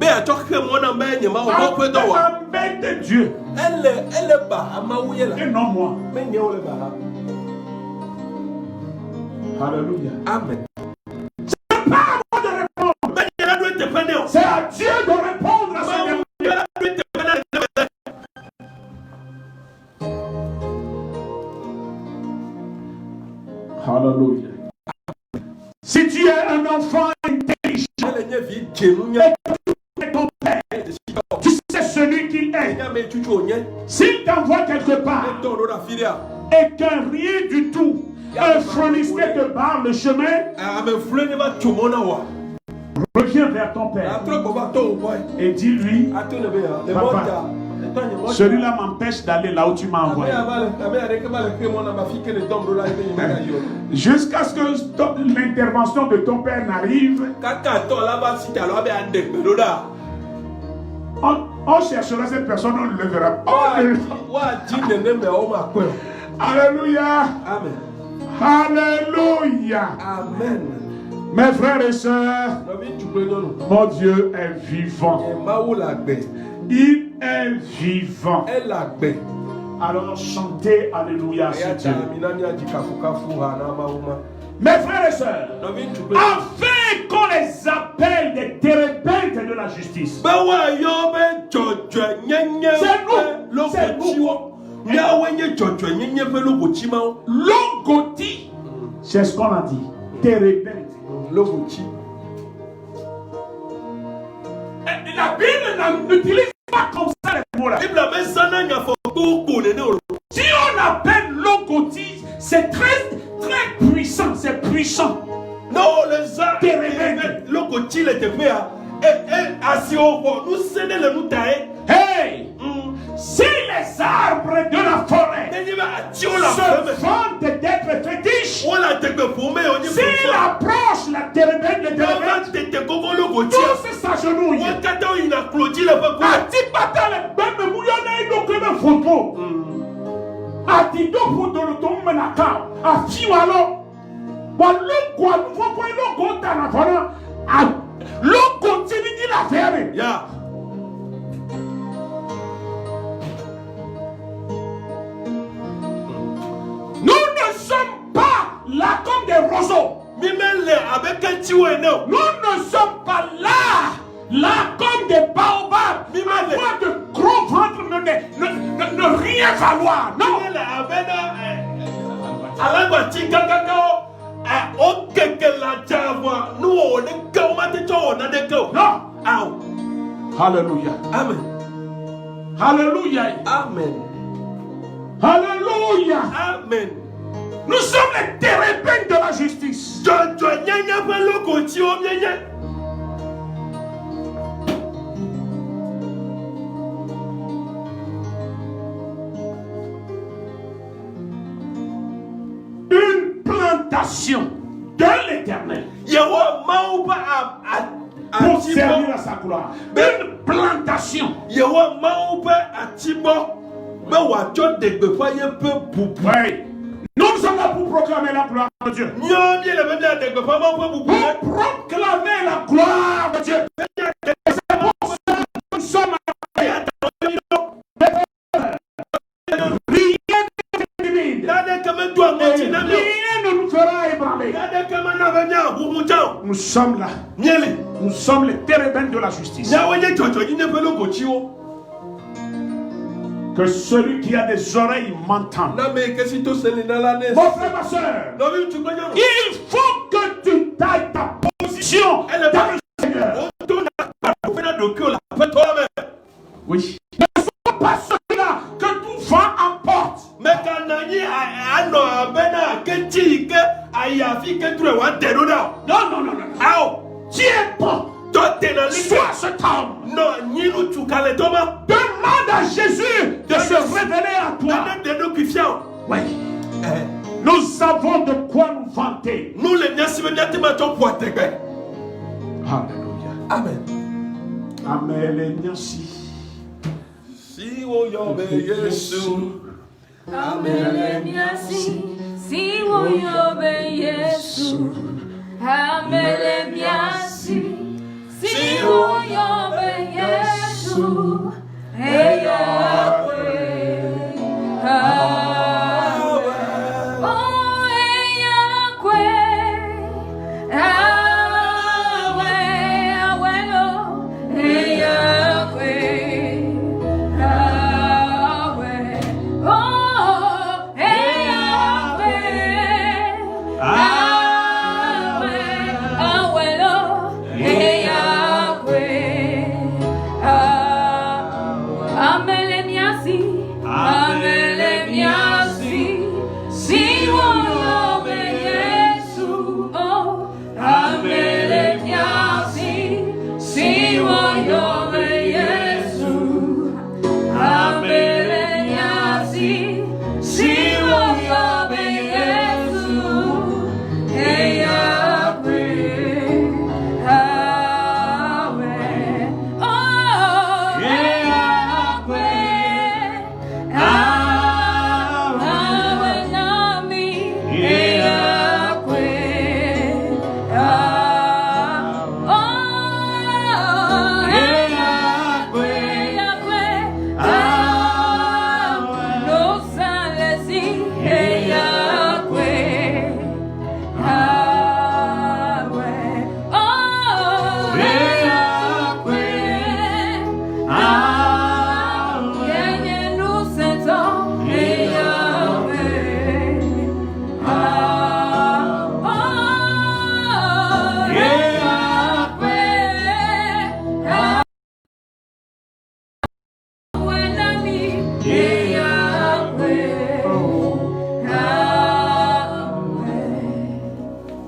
m'embête Dieu et non moi. Alléluia. Amen. C'est pas à moi de répondre. C'est à Dieu de répondre à ce demande. Alléluia. Si tu es un enfant intelligent et ton père, tu sais celui qu'il est. S'il t'envoie quelque part et qu'un rien du tout, un phronisté te barre le chemin, reviens vers ton père et dis-lui, papa, celui-là m'empêche d'aller là où tu m'as envoyé. Jusqu'à ce que l'intervention de ton père n'arrive, on cherchera cette personne, on ne le verra pas. Alléluia. Amen. Alléluia. Amen. Mes frères et sœurs, mon Dieu est vivant. Il est vivant. Alors chantez Alléluia sur Dieu. Mes frères et sœurs, afin qu'on les appelle des térébintes de la justice. C'est nous. Logoti, c'est ce qu'on a dit. Térébintes. La Bible n'utilise pas comme ça les mots là. Si on appelle logoti, c'est très puissant, c'est puissant. Non, les arbres, logoti les TPA. Hey! Si les arbres de la forêt se vantent d'être fétiches, s'il approche la térébène, tous s'agenouillent. Atibata le bébé mouillonné donc le photo. Atido photo le tombe na ka. Afiwalo. Walo kwa nouveau point le gota na fona. Le continue la faire. Yeah. Nous ne sommes pas là comme des roseaux. Nous ne sommes pas là comme des baobabs. Avoir de gros ventre ne rien valoir. Non. Non. Alléluia. Amen. Alléluia. Amen. Alléluia. Amen. Nous sommes les térébintes de la justice. éternel. Yehowa mauba Pour servir à sa gloire. Une plantation. Yehowa mauba atibo. Mais wacho degbe fa ye pe bubu. Oui. Nous sommes là pour proclamer la gloire de Dieu. Nyo mi le bemia degbe fa ma pe bubu. Pour proclamer la gloire de Dieu. Nous sommes rien ne nous fera ébranler. Nous sommes là. Nous sommes les térébins de la justice. Que celui qui a des oreilles m'entende. Mon frère, ma soeur, il faut que tu tailles ta position dans le Seigneur. Oui. Ne sois pas celui-là que tout vent emporte. Non. Tu es bon. Sois cet homme. Demande à Jésus de se révéler à toi. Oui. Nous avons de quoi nous vanter. Alléluia. Amen. Amen. Merci. Si wo yobe Yesu. Amen. Merci. Si wo yobe Yesu. Amen. Merci. Si wo yobe Yesu. Hey Yahweh. Oh hey Yahweh. Hey Yahweh. Oh hey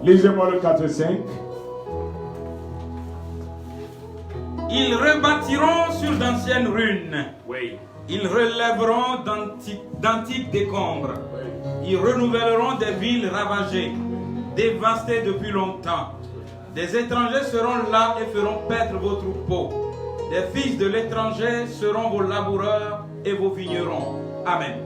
Lisez-moi le 4 et 5. Ils rebâtiront sur d'anciennes ruines. Oui. Ils relèveront d'antiques décombres. Ils renouvelleront des villes ravagées, dévastées depuis longtemps. Des étrangers seront là et feront paître vos troupeaux. Des fils de l'étranger seront vos laboureurs et vos vignerons. Amen.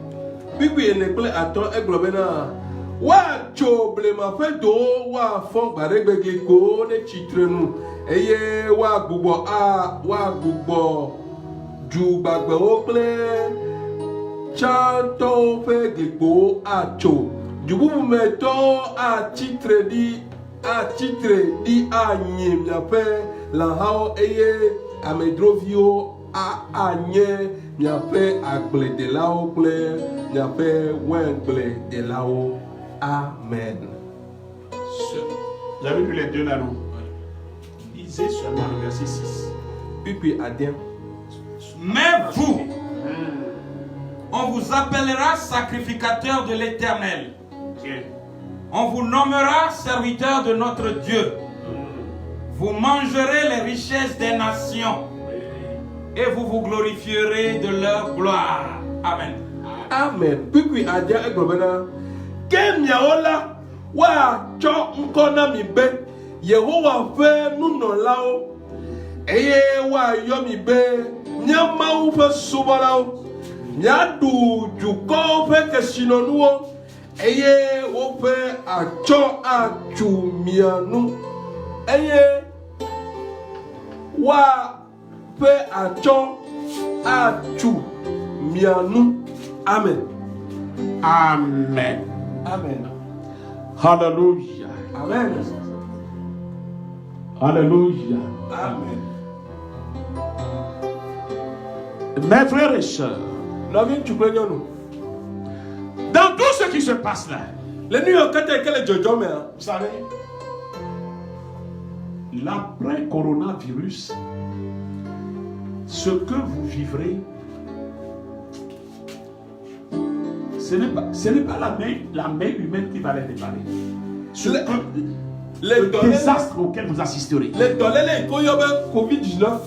Wa choble ma fe do wa fon baregbegli ko ne chitrenu eye wa gbugbo ju gbagbe o ple chanto fe gbo acho jubu meto a chitre di anyim ya fe la hao eye amedrovio a anye ya fe agble de lao ple ya fe wengle de lao. Amen. Vous avez lu les deux là, non? Lisez seulement le verset 6. Puis Adien. Mais vous, on vous appellera sacrificateur de l'Éternel. On vous nommera serviteur de notre Dieu. Vous mangerez les richesses des nations et vous vous glorifierez de leur gloire. Amen. Amen. Puis Adien est gouverneur. Kemiaola wa cho nkona mi be Yehowa fe nunolao eye wa yo mi be nyama u fe subalao nyadu juko fe kesinonuo eye wo fe acho achumianu eye wa fe acho achumianu. Amen. Amen. Amen. Hallelujah. Amen. Alléluia. Amen. Mes frères et sœurs, dans tout ce qui se passe là, vous savez, l'après-coronavirus, ce que vous vivrez, ce n'est pas la main humaine qui va les réparer. Le désastre auquel vous assisterez. Les données Covid-19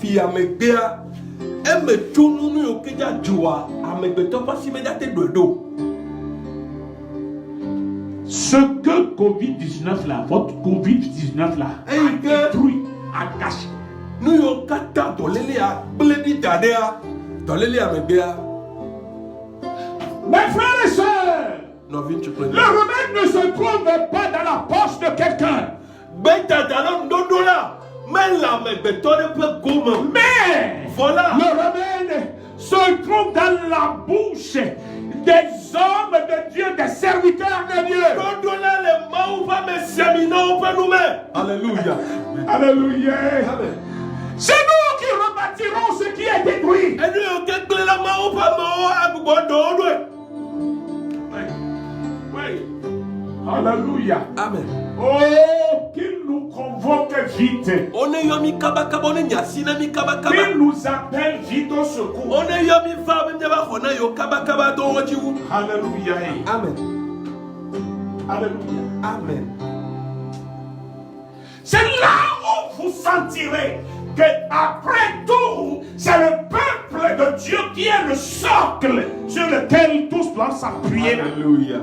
ce que Covid-19 là, votre Covid-19 là, a détruit, a gâché. Mes frères et sœurs, le remède ne se trouve pas dans la poche de quelqu'un. Mais voilà, le remède se trouve dans la bouche des hommes de Dieu, des serviteurs de Dieu. Alléluia. Alléluia. C'est nous qui rebâtirons ce qui est détruit. Alléluia. Amen. Oh, qu'il nous convoque vite. Qu'il nous appelle vite au secours. Alléluia. Amen. Alléluia. Amen. C'est là où vous sentirez que après tout, c'est le peuple de Dieu qui est le socle sur lequel tous doivent s'appuyer. Alléluia.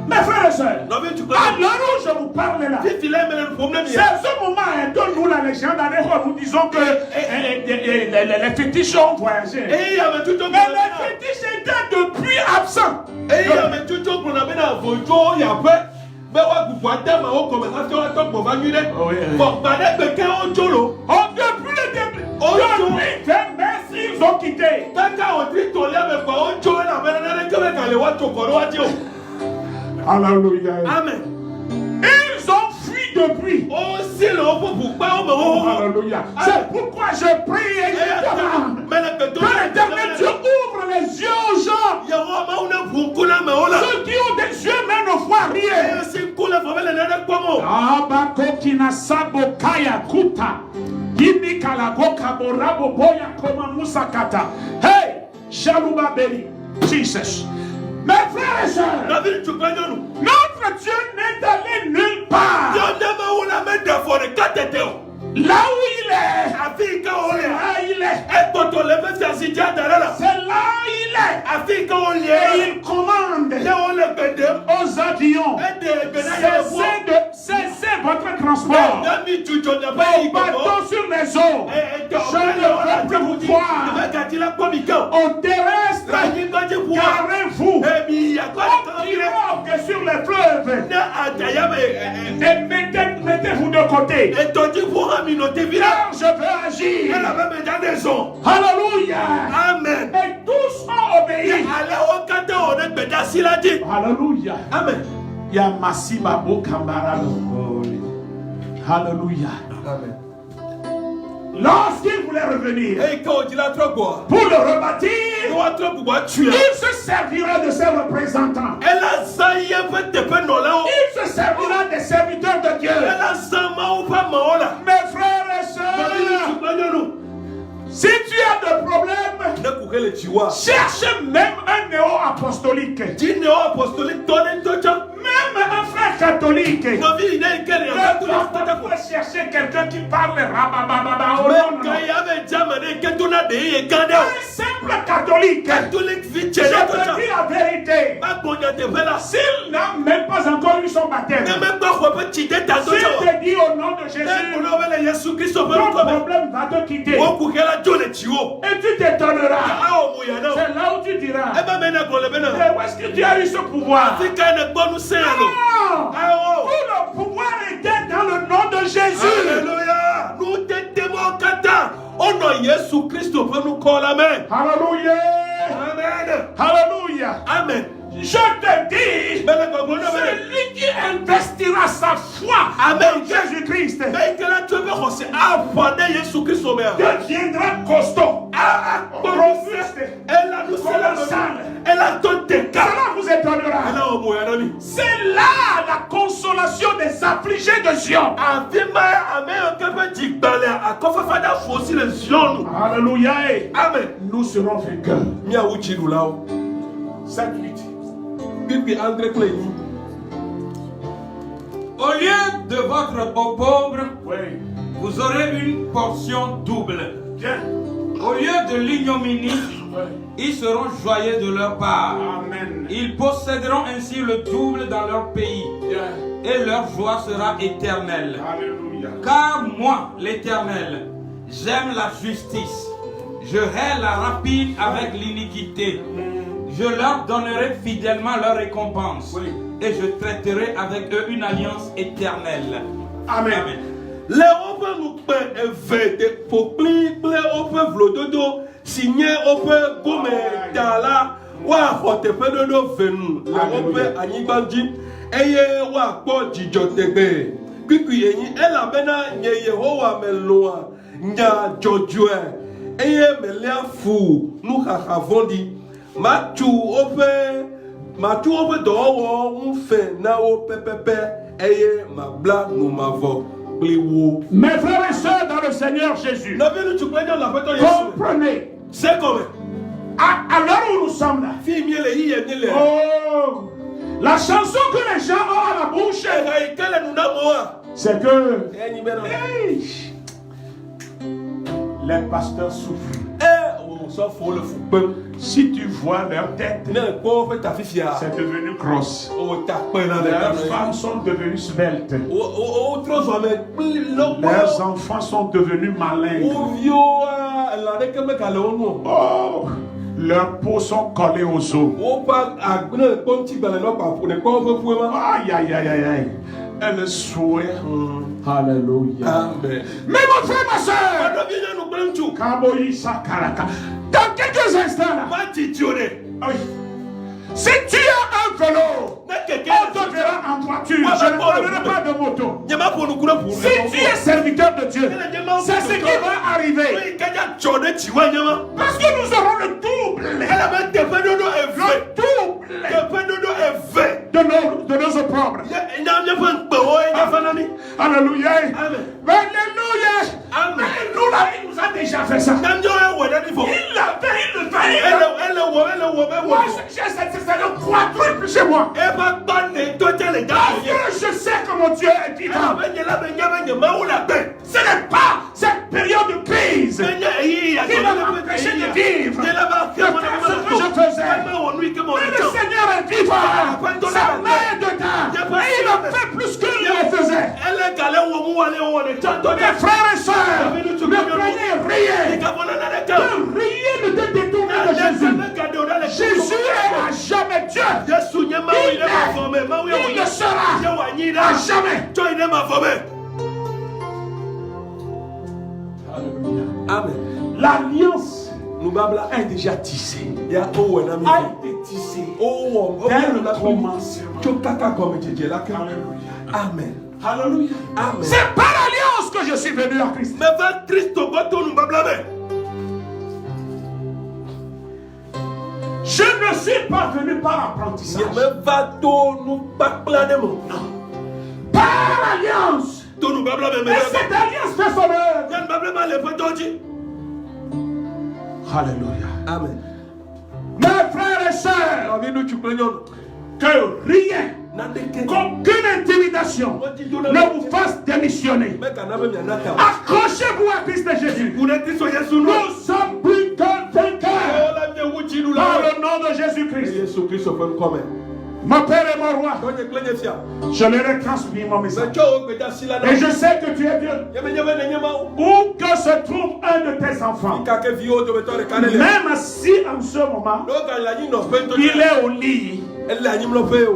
Mes frères et sœurs, à l'heure où je vous parle là, c'est ce moment donne-nous la légende dans laquelle nous disons que les fétiches ont voyagé. Mais les fétiches étaient depuis absents. Depuis le début, ils ont quitté. Alléluia. Amen. Ils ont fui depuis. Alléluia. C'est pourquoi je prie et je demande que l'Éternel Dieu ouvre les yeux aux gens. Ceux qui ont des yeux mais ne voient rien. Abakokina sabo kaya kuta. Gini kalagoka borabo boya koma musakata. Hey, Shaluba Beli, Jesus. Mes frères et sœurs, notre Dieu n'est allé nulle part. Là où il est, c'est là il est. C'est là il est. Et il commande aux avions cessez votre transport. Vos bateaux sur les eaux, je ne veux plus vous voir. Au terrestre, garez-vous. Au pirogue sur les fleuves, et mettez-vous de côté. Car je veux agir. Alléluia. Amen. Et tous ont obéi. Alléluia. Amen. Yamasiba Bokambaralo. Alléluia. Amen. Lorsqu'il voulait revenir pour le rebâtir, il se servira de ses représentants. Il se servira des serviteurs de Dieu. Mes frères et sœurs, si tu as des problèmes, cherche même un néo-apostolique. Même un frère catholique. Ma vie n'est qu'elle est Ne doit pas chercher quelqu'un qui parle rabababa au nom. Un simple catholique. Je te dis la vérité. S'il n'a même pas encore eu son baptême, s'il te dit au nom de Jésus, ton problème va te quitter. Et tu t'étonneras. C'est là où tu diras, où est-ce que tu as eu ce pouvoir? Non, tout le pouvoir était dans le nom de Jésus. Alléluia. Nous t'aimons kata. Oh non, Jésus Christ peut nous coller la main. Alléluia. Amen. Alléluia. Amen. Je te dis, celui qui investira sa foi en Jésus-Christ deviendra costaud, robuste, colossal. Cela vous étonnera. C'est là la consolation des affligés de Zion. Alléluia. Amen. Nous serons vainqueurs. 7-8. Au lieu de votre eau pauvre, Oui. vous aurez une portion double. Bien. Au lieu de l'ignominie, Oui. ils seront joyeux de leur part. Amen. Ils posséderont ainsi le double dans leur pays, Bien. et leur joie sera éternelle. Alléluia. Car moi, l'Éternel, j'aime la justice. Je hais la rapine avec l'iniquité. Je leur donnerai fidèlement leur récompense. Oui. Et je traiterai avec eux une alliance éternelle. Amen. Amen. Les open nous paient et pour plier open vlododo signé open comme dala wa hote pedodo venu les open anibandi eye wa po jijotebe kiki yin ela bena nye Yehowa meloa nya jojue eye melia fu nu khakavondi matu open dowo unfe na o pepepe eye mabla no mavo. Mes frères et sœurs dans le Seigneur Jésus, comprenez, c'est comme à l'heure où nous sommes là, oh, la chanson que les gens ont à la bouche, c'est que les pasteurs souffrent. Si tu vois leur tête, c'est devenu grosse. Leurs femmes sont devenues sveltes. Leurs enfants sont devenus malins. Oh, leurs peaux sont collées aux os. Aïe, aïe, aïe, aïe, aïe. Et le souhait. Alléluia. Amen. Mais mon frère, ma soeur, dans quelques instants là, oui. Si tu as un vélo, on te verra en voiture. Je ne parlerai pas de moto. Si tu es serviteur de Dieu, c'est ce qui va arriver. Parce que nous aurons le double. De nos opprobres. Alléluia. Alléluia. Mais nous là, il nous a déjà fait ça. Il l'a fait. Moi, c'est le quadruple chez moi. Parce que je sais que mon Dieu est vivant. Ce n'est pas cette période de crise qui m'a empêché de vivre, de faire ce que je faisais. Mais le Seigneur est vivant. Sa main est dedans. Et il a fait plus que lui le faisait. Mes frères et sœurs, ne craignez rien. Ne rien ne te détourner de Jésus. Jésus est à jamais Dieu. Il le sera à jamais. Amen. L'alliance est déjà tissée. A été tissée dès le commencement. Amen. Alléluia. Amen. C'est par l'alliance que je suis venu à Christ. Je ne suis pas venu par apprentissage. Par alliance. Et cette alliance fait son œuvre. Alléluia. Amen. Mes frères et sœurs, que rien qu'aucune intimidation ne vous fasse démissionner. Accrochez-vous à Christ Jésus. Nous sommes plus qu'un vainqueur par le nom de Jésus-Christ. Mon Père et mon roi, je leur ai transmis mon message. Et je sais que tu es Dieu. Où que se trouve un de tes enfants, même assis en ce moment, il est au lit.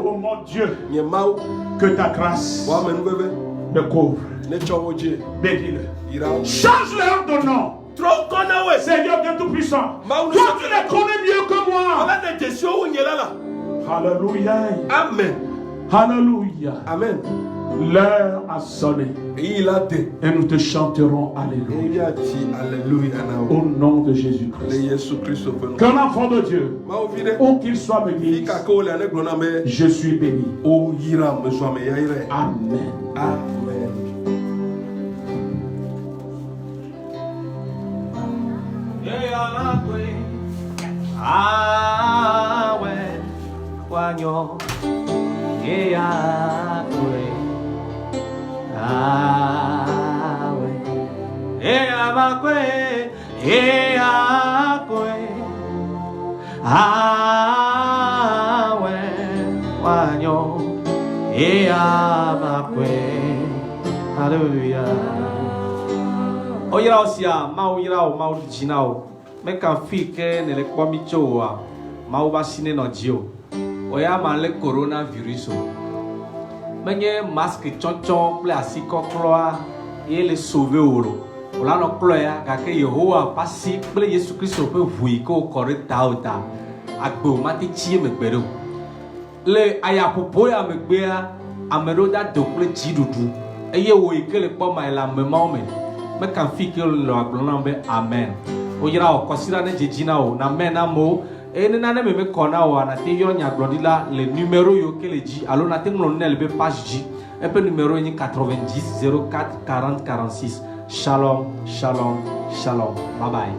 Oh mon Dieu, que ta grâce le couvre. Bénis-le. Change-leur de nom. Seigneur Dieu Tout-Puissant, toi tu les connais mieux que moi. Alléluia. Amen. Alléluia. Amen. L'heure a sonné. Et nous te chanterons Alléluia. Au nom de Jésus-Christ. Qu'un enfant de Dieu, où qu'il soit, me dise, je suis béni. Amen. Amen. Ah ouais, Wanyo, ah ouais, Wanyo, Alléluia. Oyira osia, mau ira o mau jinao. Mais quand fille ne le kwami choa ma ba sine no dio oya ma le coronavirus mais masque chonchon ple asi kokloa et le sauver oro ola no kloya ka ke Yehowa pasi ple Yesu Christ pe vui ko kore tauta agbo mati chi me gbero le aya popo ya me gbea amero da do ple jidudu eye wo ikele po ma la me ma me mais quand fille que le ablona be amen. Oyira o kosira ne jejina o na mena mo ene na ne me kona o na te yo nya glodila le numéro yo kele ji alo na te nglo ne le be page ji e pe numéro ni 90 04 40 46. Shalom, shalom, shalom. Bye bye.